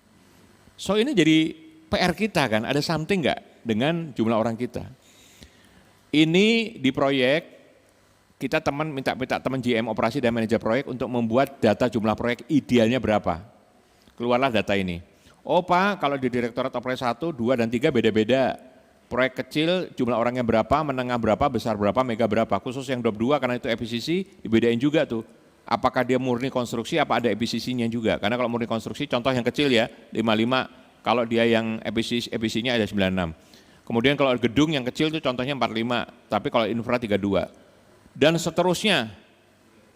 So ini jadi PR kita kan, ada something nggak dengan jumlah orang kita. Ini di proyek, kita minta teman GM operasi dan manajer proyek untuk membuat data jumlah proyek idealnya berapa. Keluarlah data ini. Oh Pak, kalau di Direktorat Operasi 1, 2, dan 3 beda-beda. Proyek kecil jumlah orangnya berapa, menengah berapa, besar berapa, mega berapa. Khusus yang 22 karena itu efisiensi dibedain juga tuh. Apakah dia murni konstruksi, apa ada efisiensinya juga. Karena kalau murni konstruksi, contoh yang kecil ya, 55, kalau dia yang efisiensinya ada 96. Kemudian kalau gedung yang kecil itu contohnya 45, tapi kalau infra 32. Dan seterusnya.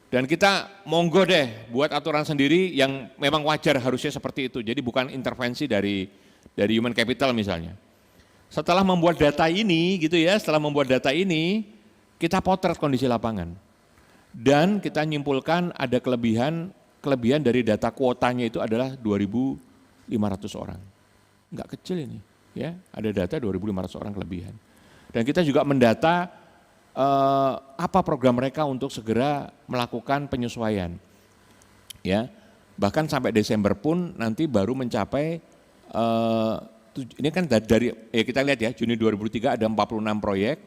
Dan kita monggo deh buat aturan sendiri yang memang wajar harusnya seperti itu. Jadi bukan intervensi dari human capital misalnya. Setelah membuat data ini gitu ya, kita potret kondisi lapangan. Dan kita nyimpulkan ada kelebihan dari data kuotanya itu adalah 2.500 orang. Enggak kecil ini, ya. Ada data 2.500 orang kelebihan. Dan kita juga mendata apa program mereka untuk segera melakukan penyesuaian. Ya. Bahkan sampai Desember pun nanti baru mencapai ini kan dari kita lihat ya, Juni 2003 ada 46 proyek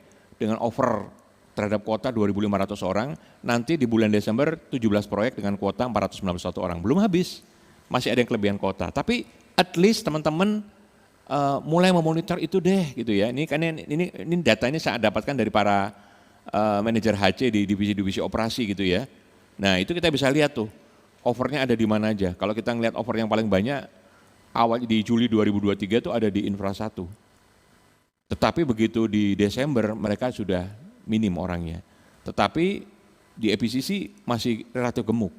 dengan over terhadap kuota 2.500 orang, nanti di bulan Desember 17 proyek dengan kuota 491 orang. Belum habis, masih ada yang kelebihan kuota. Tapi at least teman-teman mulai memonitor itu deh gitu ya. Ini data ini saya dapatkan dari para manajer HC di divisi-divisi operasi gitu ya. Nah itu kita bisa lihat tuh, overnya ada di mana aja. Kalau kita ngelihat over yang paling banyak, awal di Juli 2023 itu ada di infra 1. Tetapi begitu di Desember mereka sudah minim orangnya. Tetapi di efisiensi masih relatif gemuk.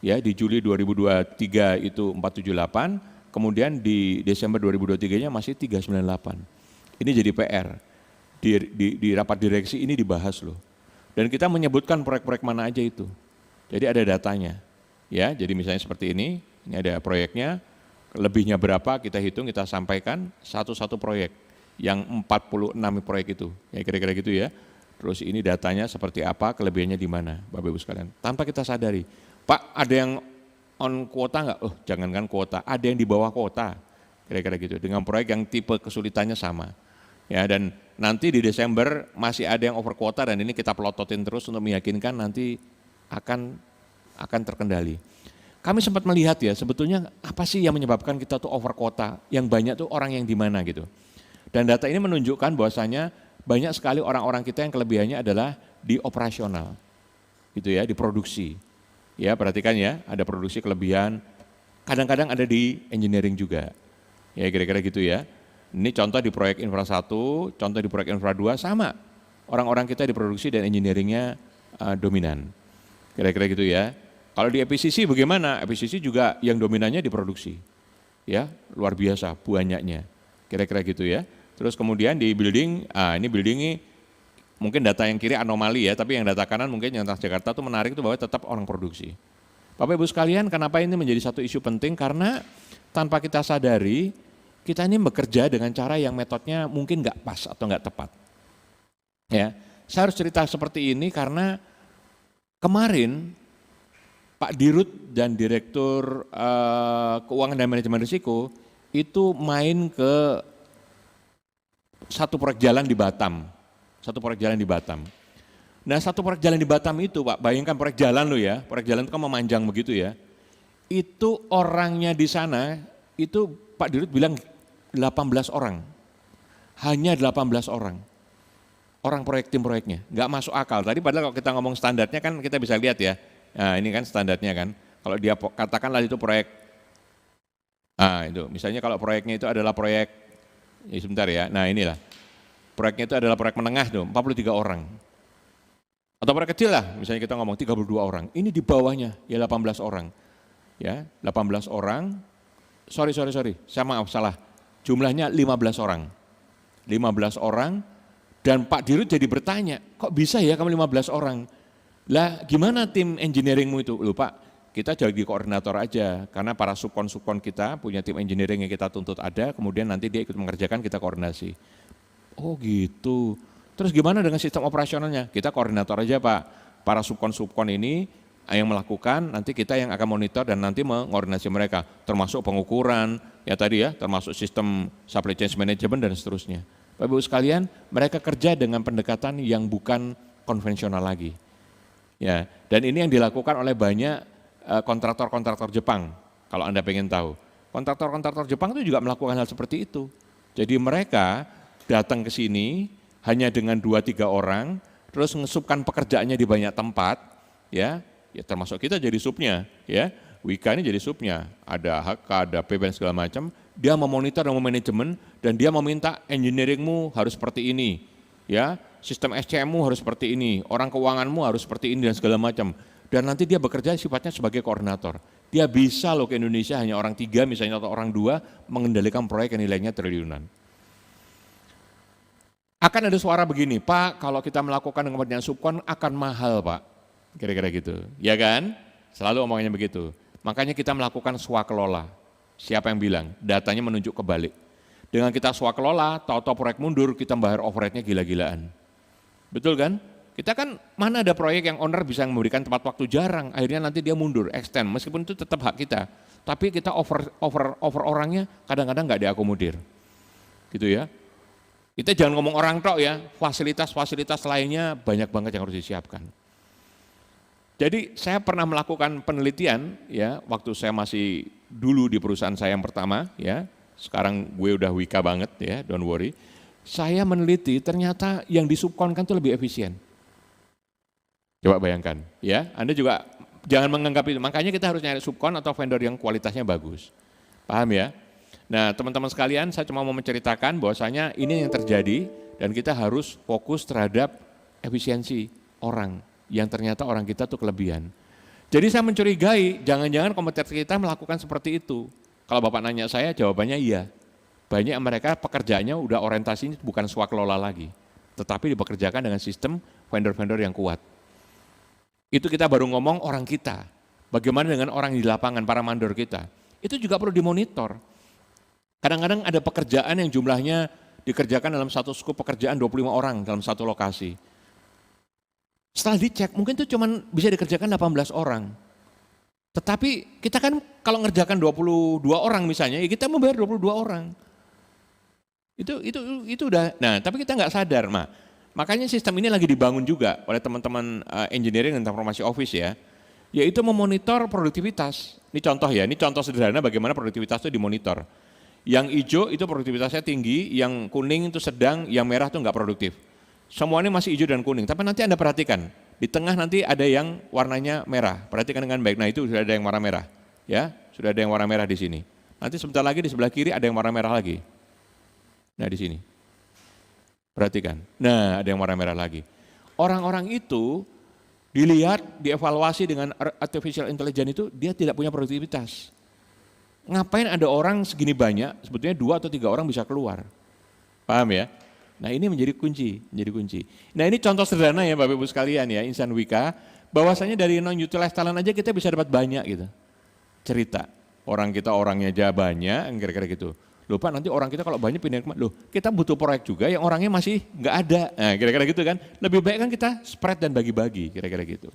Ya, di Juli 2023 itu 478, kemudian di Desember 2023-nya masih 398. Ini jadi PR. Di rapat direksi ini dibahas loh. Dan kita menyebutkan proyek-proyek mana aja itu. Jadi ada datanya. Ya, jadi misalnya seperti ini ada proyeknya, lebihnya berapa kita hitung, kita sampaikan satu-satu proyek. Yang 46 proyek itu, ya kira-kira gitu ya. Terus ini datanya seperti apa, kelebihannya di mana, Bapak Ibu sekalian. Tanpa kita sadari, Pak ada yang on kuota enggak? Oh jangankan kuota, ada yang di bawah kuota, kira-kira gitu. Dengan proyek yang tipe kesulitannya sama. Ya dan nanti di Desember masih ada yang over kuota dan ini kita pelototin terus untuk meyakinkan nanti akan terkendali. Kami sempat melihat ya sebetulnya apa sih yang menyebabkan kita tuh over kuota, yang banyak tuh orang yang di mana gitu. Dan data ini menunjukkan bahwasanya banyak sekali orang-orang kita yang kelebihannya adalah di operasional, gitu ya, di produksi. Ya perhatikan ya, ada produksi kelebihan, kadang-kadang ada di engineering juga. Ya kira-kira gitu ya. Ini contoh di proyek infra 1, contoh di proyek infra 2 sama. Orang-orang kita di produksi dan engineeringnya dominan. Kira-kira gitu ya. Kalau di efisiensi bagaimana? Efisiensi juga yang dominannya di produksi. Ya, luar biasa banyaknya. Kira-kira gitu ya. Terus kemudian di building, ini building ini mungkin data yang kiri anomali ya, tapi yang data kanan mungkin yang Transjakarta itu menarik itu bahwa tetap orang produksi. Bapak Ibu sekalian, kenapa ini menjadi satu isu penting? Karena tanpa kita sadari, kita ini bekerja dengan cara yang metodnya mungkin nggak pas atau nggak tepat. Ya, saya harus cerita seperti ini karena kemarin Pak Dirut dan Direktur Keuangan dan Manajemen Risiko itu main ke satu proyek jalan di Batam. Nah satu proyek jalan di Batam itu Pak, bayangkan proyek jalan loh ya, proyek jalan itu kan memanjang begitu ya. itu orangnya di sana, itu Pak Dirut bilang 18 orang. Hanya 18 orang. Orang proyek, tim proyeknya. Nggak masuk akal. Tadi padahal kalau kita ngomong standarnya kan kita bisa lihat ya. Nah ini kan standarnya kan. Kalau dia katakanlah itu proyek, itu misalnya kalau proyeknya itu adalah proyek, ya sebentar ya, nah inilah. Proyeknya itu adalah proyek menengah tuh, 43 orang. Atau proyek kecil lah, misalnya kita ngomong 32 orang. Ini di bawahnya ya 18 orang. Ya, 18 orang. Sorry, saya maaf salah. Jumlahnya 15 orang. 15 orang dan Pak Dirut jadi bertanya, kok bisa ya kamu 15 orang? Lah gimana tim engineeringmu itu? Loh Pak, kita jadi koordinator aja, karena para subkon kita punya tim engineering yang kita tuntut ada, kemudian nanti dia ikut mengerjakan, kita koordinasi. Oh gitu, terus gimana dengan sistem operasionalnya? Kita koordinator aja Pak, para subkon ini yang melakukan, nanti kita yang akan monitor dan nanti mengordinasi mereka, termasuk pengukuran, ya tadi ya, termasuk sistem supply chain management dan seterusnya. Bapak Ibu sekalian, mereka kerja dengan pendekatan yang bukan konvensional lagi. Ya, dan ini yang dilakukan oleh banyak kontraktor-kontraktor Jepang, kalau Anda pengen tahu. Kontraktor-kontraktor Jepang itu juga melakukan hal seperti itu. Jadi mereka datang ke sini hanya dengan 2-3 orang, terus ngesupkan pekerjaannya di banyak tempat, ya termasuk kita jadi subnya, ya. Wika ini jadi subnya, ada HK, ada PBN segala macam, dia memonitor dan memanajemen, dan dia meminta engineeringmu harus seperti ini, ya, sistem SCM-mu harus seperti ini, orang keuanganmu harus seperti ini dan segala macam. Dan nanti dia bekerja sifatnya sebagai koordinator. Dia bisa loh ke Indonesia hanya orang 3 misalnya atau orang 2 mengendalikan proyek yang nilainya triliunan. Akan ada suara begini, Pak, kalau kita melakukan dengan kepentingan subkon akan mahal Pak, kira-kira gitu, ya kan? Selalu omongannya begitu. Makanya kita melakukan swakelola. Siapa yang bilang? Datanya menunjuk kebalik. Dengan kita swakelola, tahu-tahu proyek mundur, kita bayar overhead-nya gila-gilaan. Betul kan? Kita kan mana ada proyek yang owner bisa memberikan tempat waktu, jarang. Akhirnya nanti dia mundur, extend, meskipun itu tetap hak kita. Tapi kita over orangnya kadang-kadang nggak diakomodir. Gitu ya. Kita jangan ngomong orang tok ya, fasilitas-fasilitas lainnya banyak banget yang harus disiapkan. Jadi saya pernah melakukan penelitian ya, waktu saya masih dulu di perusahaan saya yang pertama ya, sekarang gue udah Wika banget ya, don't worry. Saya meneliti ternyata yang disubkonkan itu lebih efisien. Coba bayangkan ya, Anda juga jangan menganggap itu, makanya kita harus nyari subkon atau vendor yang kualitasnya bagus. Paham ya? Nah teman-teman sekalian, saya cuma mau menceritakan bahwasanya ini yang terjadi dan kita harus fokus terhadap efisiensi orang yang ternyata orang kita tuh kelebihan. Jadi saya mencurigai jangan-jangan kompetitor kita melakukan seperti itu. Kalau Bapak nanya saya jawabannya iya. Banyak mereka pekerjaannya udah orientasinya bukan swakelola lagi, tetapi dipekerjakan dengan sistem vendor-vendor yang kuat. Itu kita baru ngomong orang kita. Bagaimana dengan orang di lapangan, para mandor kita? Itu juga perlu dimonitor. Kadang-kadang ada pekerjaan yang jumlahnya dikerjakan dalam satu skup pekerjaan 25 orang dalam satu lokasi. Setelah dicek mungkin itu cuma bisa dikerjakan 18 orang. Tetapi kita kan kalau ngerjakan 22 orang misalnya, ya kita membayar 22 orang. Itu udah, nah tapi kita nggak sadar, makanya sistem ini lagi dibangun juga oleh teman-teman engineering dan informasi office ya, yaitu memonitor produktivitas. Ini contoh ya, ini contoh sederhana bagaimana produktivitas itu dimonitor. Yang hijau itu produktivitasnya tinggi, yang kuning itu sedang, yang merah itu nggak produktif. Semuanya masih hijau dan kuning, tapi nanti Anda perhatikan, di tengah nanti ada yang warnanya merah, perhatikan dengan baik, nah itu sudah ada yang warna merah, ya, sudah ada yang warna merah di sini. Nanti sebentar lagi di sebelah kiri ada yang warna merah lagi. Nah di sini, perhatikan, nah ada yang warna merah lagi. Orang-orang itu dilihat, dievaluasi dengan artificial intelligence itu, dia tidak punya produktivitas. Ngapain ada orang segini banyak, sebetulnya 2 atau 3 orang bisa keluar, paham ya? Nah ini menjadi kunci. Nah ini contoh sederhana ya Bapak Ibu sekalian ya, Insan Wika, bahwasanya dari non-utilized talent aja kita bisa dapat banyak gitu. Cerita, orang kita orangnya aja banyak, kira-kira gitu. Loh Pak nanti orang kita kalau banyak pindah kemana? Loh kita butuh proyek juga yang orangnya masih nggak ada. Nah kira-kira gitu kan, lebih baik kan kita spread dan bagi-bagi, kira-kira gitu.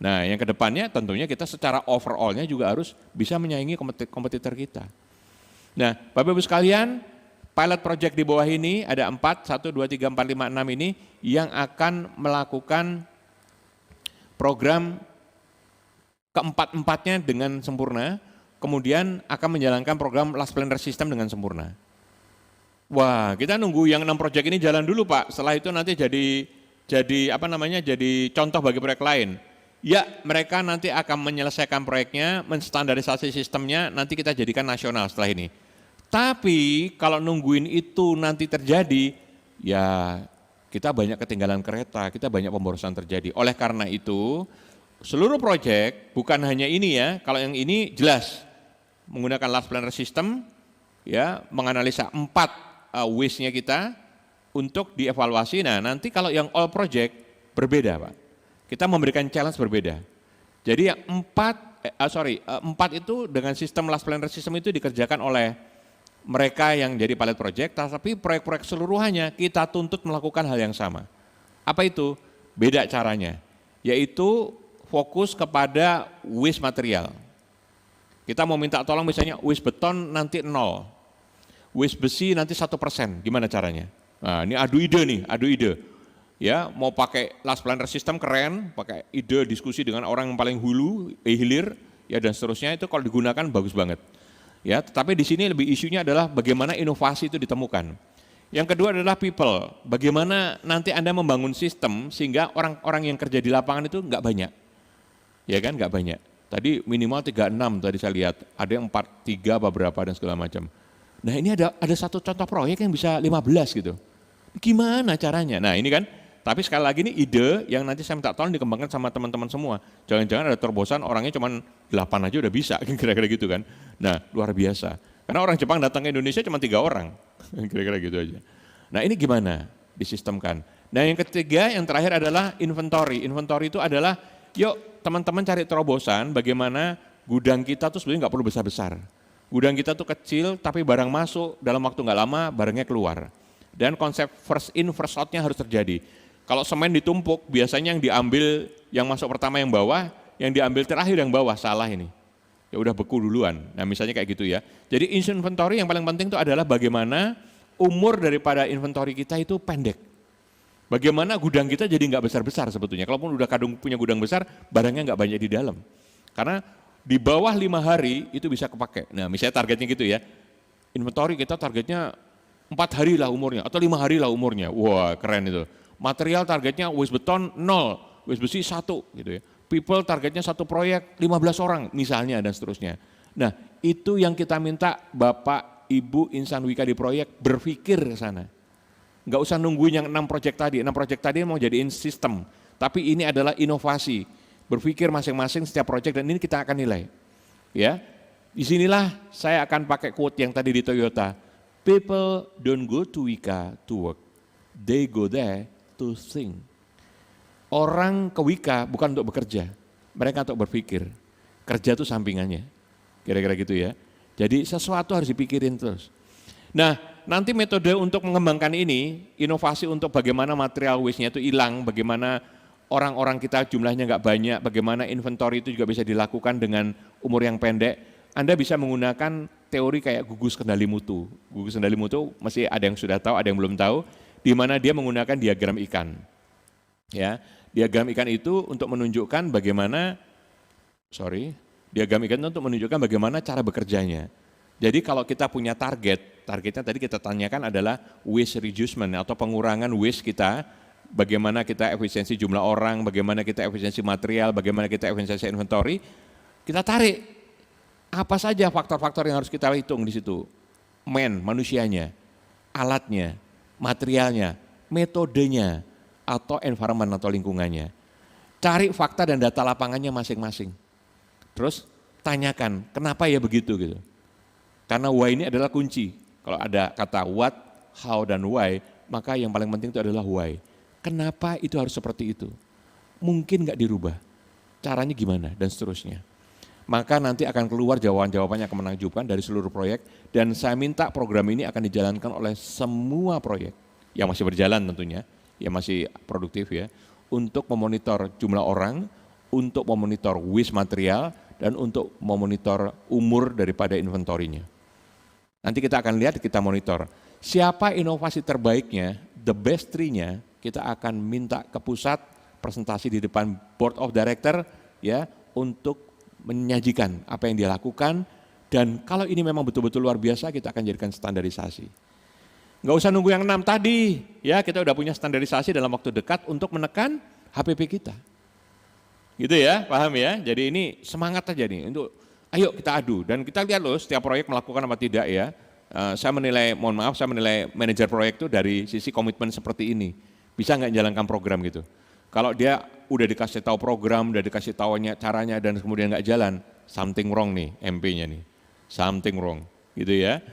Nah yang kedepannya tentunya kita secara overallnya juga harus bisa menyaingi kompetitor kita. Nah Bapak Ibu sekalian, pilot project di bawah ini ada 4, 1, 2, 3, 4, 5, 6 ini yang akan melakukan program keempat-empatnya dengan sempurna, kemudian akan menjalankan program Last Planner System dengan sempurna. Wah, kita nunggu yang 6 proyek ini jalan dulu Pak, setelah itu nanti jadi contoh bagi proyek lain. Ya, mereka nanti akan menyelesaikan proyeknya, menstandarisasi sistemnya, nanti kita jadikan nasional setelah ini. Tapi kalau nungguin itu nanti terjadi, ya kita banyak ketinggalan kereta, kita banyak pemborosan terjadi. Oleh karena itu, seluruh proyek, bukan hanya ini ya, kalau yang ini jelas menggunakan Last Planner System, ya menganalisa 4 waste-nya kita untuk dievaluasi. Nah nanti kalau yang all project berbeda Pak, kita memberikan challenge berbeda. Jadi yang 4 itu dengan sistem Last Planner System itu dikerjakan oleh mereka yang jadi pilot project, tapi proyek-proyek seluruhannya kita tuntut melakukan hal yang sama. Apa itu? Beda caranya, yaitu fokus kepada waste material. Kita mau minta tolong misalnya waste beton nanti 0, waste besi nanti 1%, gimana caranya? Nah ini adu ide. Ya mau pakai Last Planner System keren, pakai ide diskusi dengan orang yang paling hilir, ya dan seterusnya itu kalau digunakan bagus banget. Ya, tetapi di sini lebih isunya adalah bagaimana inovasi itu ditemukan. Yang kedua adalah people, bagaimana nanti Anda membangun sistem sehingga orang-orang yang kerja di lapangan itu enggak banyak. Ya kan, enggak banyak. Tadi minimal 36 tadi saya lihat, ada yang 43 apa berapa dan segala macam. Nah ini ada satu contoh proyek yang bisa 15 gitu. Gimana caranya? Nah ini kan, tapi sekali lagi ini ide yang nanti saya minta tolong dikembangkan sama teman-teman semua. Jangan-jangan ada terobosan orangnya cuma 8 aja udah bisa, kira-kira gitu kan. Nah luar biasa. Karena orang Jepang datang ke Indonesia cuma 3 orang, kira-kira gitu aja. Nah ini gimana disistemkan? Nah yang ketiga, yang terakhir adalah inventory. Inventory itu adalah, yuk teman-teman cari terobosan bagaimana gudang kita tuh sebenarnya nggak perlu besar-besar. Gudang kita tuh kecil tapi barang masuk dalam waktu nggak lama barangnya keluar. Dan konsep first in first out-nya harus terjadi. Kalau semen ditumpuk biasanya yang diambil yang masuk pertama yang bawah, yang diambil terakhir yang bawah, salah ini. Ya udah beku duluan. Nah misalnya kayak gitu ya. Jadi inventory yang paling penting itu adalah bagaimana umur daripada inventory kita itu pendek. Bagaimana gudang kita jadi nggak besar-besar sebetulnya. Kalaupun udah punya gudang besar, barangnya nggak banyak di dalam. Karena di bawah 5 hari itu bisa kepake. Nah misalnya targetnya gitu ya, inventory kita targetnya 4 hari lah umurnya, atau 5 hari lah umurnya. Wah keren itu. Material targetnya waste beton 0, waste besi 1 gitu ya. People targetnya 1 proyek 15 orang misalnya dan seterusnya. Nah itu yang kita minta Bapak Ibu insan Wika di proyek berpikir ke sana. Nggak usah nungguin yang 6 proyek tadi. 6 proyek tadi mau jadiin sistem. Tapi ini adalah inovasi. Berpikir masing-masing setiap proyek dan ini kita akan nilai. Ya, disinilah saya akan pakai quote yang tadi di Toyota. People don't go to Wika to work. They go there to think. Orang ke Wika bukan untuk bekerja. Mereka untuk berpikir. Kerja itu sampingannya. Kira-kira gitu ya. Jadi sesuatu harus dipikirin terus. Nah, nanti metode untuk mengembangkan ini, inovasi untuk bagaimana material waste-nya itu hilang, bagaimana orang-orang kita jumlahnya nggak banyak, bagaimana inventory itu juga bisa dilakukan dengan umur yang pendek. Anda bisa menggunakan teori kayak gugus kendali mutu. Gugus kendali mutu masih ada yang sudah tahu, ada yang belum tahu, di mana dia menggunakan diagram ikan. Ya, diagram ikan itu untuk menunjukkan bagaimana, diagram ikan itu untuk menunjukkan bagaimana cara bekerjanya. Jadi kalau kita punya targetnya tadi kita tanyakan adalah waste reducement atau pengurangan waste kita, bagaimana kita efisiensi jumlah orang, bagaimana kita efisiensi material, bagaimana kita efisiensi inventory, kita tarik apa saja faktor-faktor yang harus kita hitung di situ. Manusianya, alatnya, materialnya, metodenya, atau environment atau lingkungannya. Cari fakta dan data lapangannya masing-masing. Terus tanyakan, kenapa ya begitu gitu. Karena why ini adalah kunci. Kalau ada kata what, how, dan why, maka yang paling penting itu adalah why. Kenapa itu harus seperti itu? Mungkin nggak dirubah. Caranya gimana? Dan seterusnya. Maka nanti akan keluar jawaban-jawabannya akan menakjubkan dari seluruh proyek. Dan saya minta program ini akan dijalankan oleh semua proyek yang masih berjalan tentunya, yang masih produktif ya, untuk memonitor jumlah orang, untuk memonitor waste material, dan untuk memonitor umur daripada inventorinya. Nanti kita akan lihat, kita monitor. Siapa inovasi terbaiknya, the best 3-nya, kita akan minta ke pusat, presentasi di depan board of director, ya, untuk menyajikan apa yang dia lakukan, dan kalau ini memang betul-betul luar biasa, kita akan jadikan standarisasi. Nggak usah nunggu yang 6 tadi, ya kita udah punya standarisasi dalam waktu dekat untuk menekan HPP kita. Gitu ya, paham ya? Jadi ini semangat aja nih untuk ayo kita adu, dan kita lihat loh setiap proyek melakukan apa tidak ya. Saya menilai, saya menilai manajer proyek itu dari sisi komitmen seperti ini. Bisa nggak jalankan program gitu. Kalau dia udah dikasih tahu program, udah dikasih tahunya caranya dan kemudian nggak jalan, something wrong nih MP-nya nih. Something wrong, gitu ya.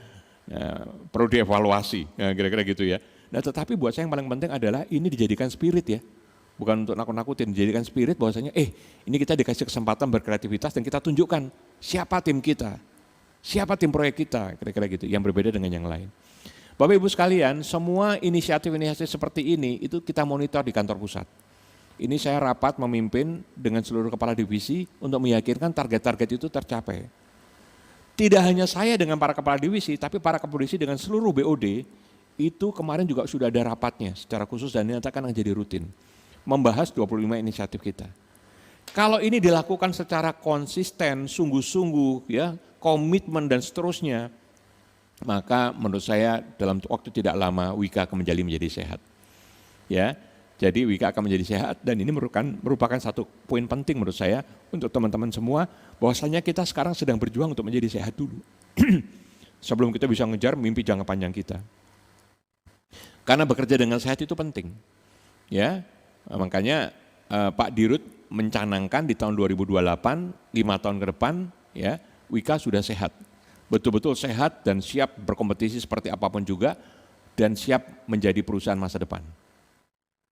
Perlu dievaluasi, kira-kira gitu ya. Nah tetapi buat saya yang paling penting adalah ini dijadikan spirit ya. Bukan untuk nakut-nakutin, dijadikan spirit bahwasanya ini kita dikasih kesempatan berkreativitas dan kita tunjukkan siapa tim kita, siapa tim proyek kita, kira-kira gitu, yang berbeda dengan yang lain. Bapak Ibu sekalian, semua inisiatif-inisiatif seperti ini itu kita monitor di kantor pusat. Ini saya rapat memimpin dengan seluruh kepala divisi untuk meyakinkan target-target itu tercapai. Tidak hanya saya dengan para kepala divisi, tapi para kepala divisi dengan seluruh BOD, itu kemarin juga sudah ada rapatnya secara khusus dan ini nanti akan jadi rutin. Membahas 25 inisiatif kita. Kalau ini dilakukan secara konsisten, sungguh-sungguh, ya, komitmen dan seterusnya, maka menurut saya dalam waktu tidak lama Wika akan menjadi sehat. Ya, jadi Wika akan menjadi sehat dan ini merupakan satu poin penting menurut saya untuk teman-teman semua, bahwasanya kita sekarang sedang berjuang untuk menjadi sehat dulu. Sebelum kita bisa ngejar mimpi jangka panjang kita. Karena bekerja dengan sehat itu penting. Ya, makanya Pak Dirut mencanangkan di tahun 2028, 5 tahun ke depan, ya, Wika sudah sehat. Betul-betul sehat dan siap berkompetisi seperti apapun juga dan siap menjadi perusahaan masa depan.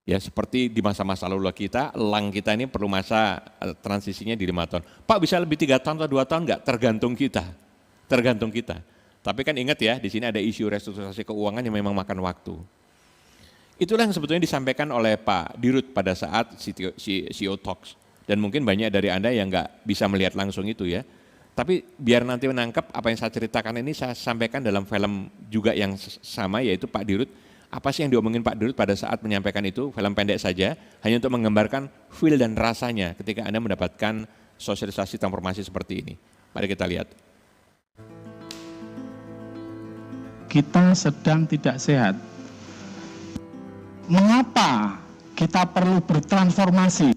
Ya seperti di masa-masa lalu kita, elang kita ini perlu masa transisinya di 5 tahun. Pak bisa lebih 3 tahun atau 2 tahun enggak? Tergantung kita. Tapi kan ingat ya, di sini ada isu restrukturisasi keuangan yang memang makan waktu. Itulah yang sebetulnya disampaikan oleh Pak Dirut pada saat CEO Talks. Dan mungkin banyak dari Anda yang enggak bisa melihat langsung itu ya. Tapi biar nanti menangkap apa yang saya ceritakan ini saya sampaikan dalam film juga yang sama, yaitu Pak Dirut. Apa sih yang diomongin Pak Dirut pada saat menyampaikan itu, film pendek saja, hanya untuk menggambarkan feel dan rasanya ketika Anda mendapatkan sosialisasi transformasi seperti ini. Mari kita lihat.
Kita sedang tidak sehat. Mengapa kita perlu bertransformasi?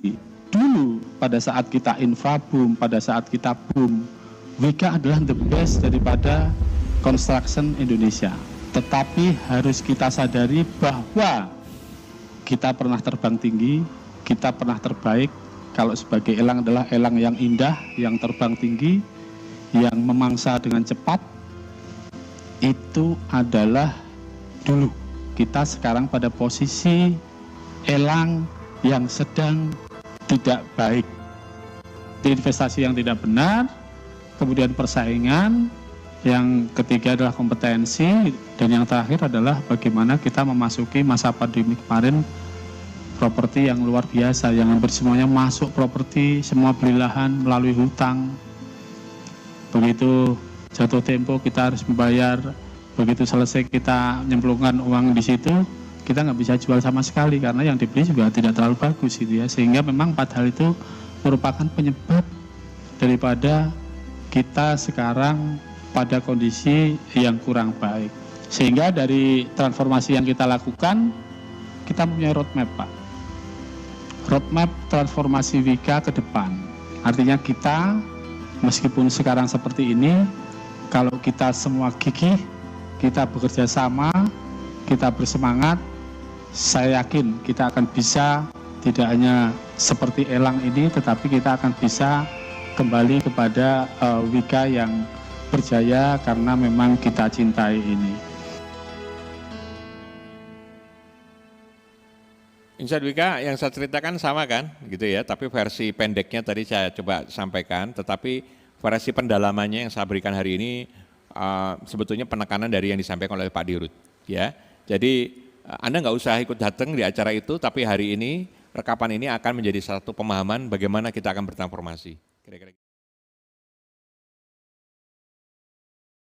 Dulu pada saat kita infraboom, pada saat kita boom, Wika adalah the best daripada construction Indonesia. Tetapi harus kita sadari bahwa kita pernah terbang tinggi, kita pernah terbaik. Kalau sebagai elang adalah elang yang indah, yang terbang tinggi, yang memangsa dengan cepat. Itu adalah dulu. Kita sekarang pada posisi elang yang sedang tidak baik. Investasi yang tidak benar, kemudian persaingan, yang ketiga adalah kompetensi, dan yang terakhir adalah bagaimana kita memasuki masa pandemi kemarin, properti yang luar biasa, yang hampir semuanya masuk properti, semua beli lahan melalui hutang. Begitu jatuh tempo kita harus membayar, begitu selesai kita nyemplungkan uang di situ, kita nggak bisa jual sama sekali karena yang dibeli juga tidak terlalu bagus gitu ya. Sehingga memang 4 hal itu merupakan penyebab daripada kita sekarang pada kondisi yang kurang baik. Sehingga dari transformasi yang kita lakukan, kita punya roadmap Pak. Roadmap transformasi Wika ke depan. Artinya kita, meskipun sekarang seperti ini, kalau kita semua gigih, kita bekerja sama, kita bersemangat, saya yakin kita akan bisa tidak hanya seperti elang ini, tetapi kita akan bisa kembali kepada Wika yang berjaya karena memang kita cintai ini.
Insight Wika yang saya ceritakan sama kan, gitu ya. Tapi versi pendeknya tadi saya coba sampaikan, tetapi versi pendalamannya yang saya berikan hari ini sebetulnya penekanan dari yang disampaikan oleh Pak Dirut. Ya, jadi Anda nggak usah ikut datang di acara itu, tapi hari ini rekapan ini akan menjadi satu pemahaman bagaimana kita akan bertransformasi. Kira-kira.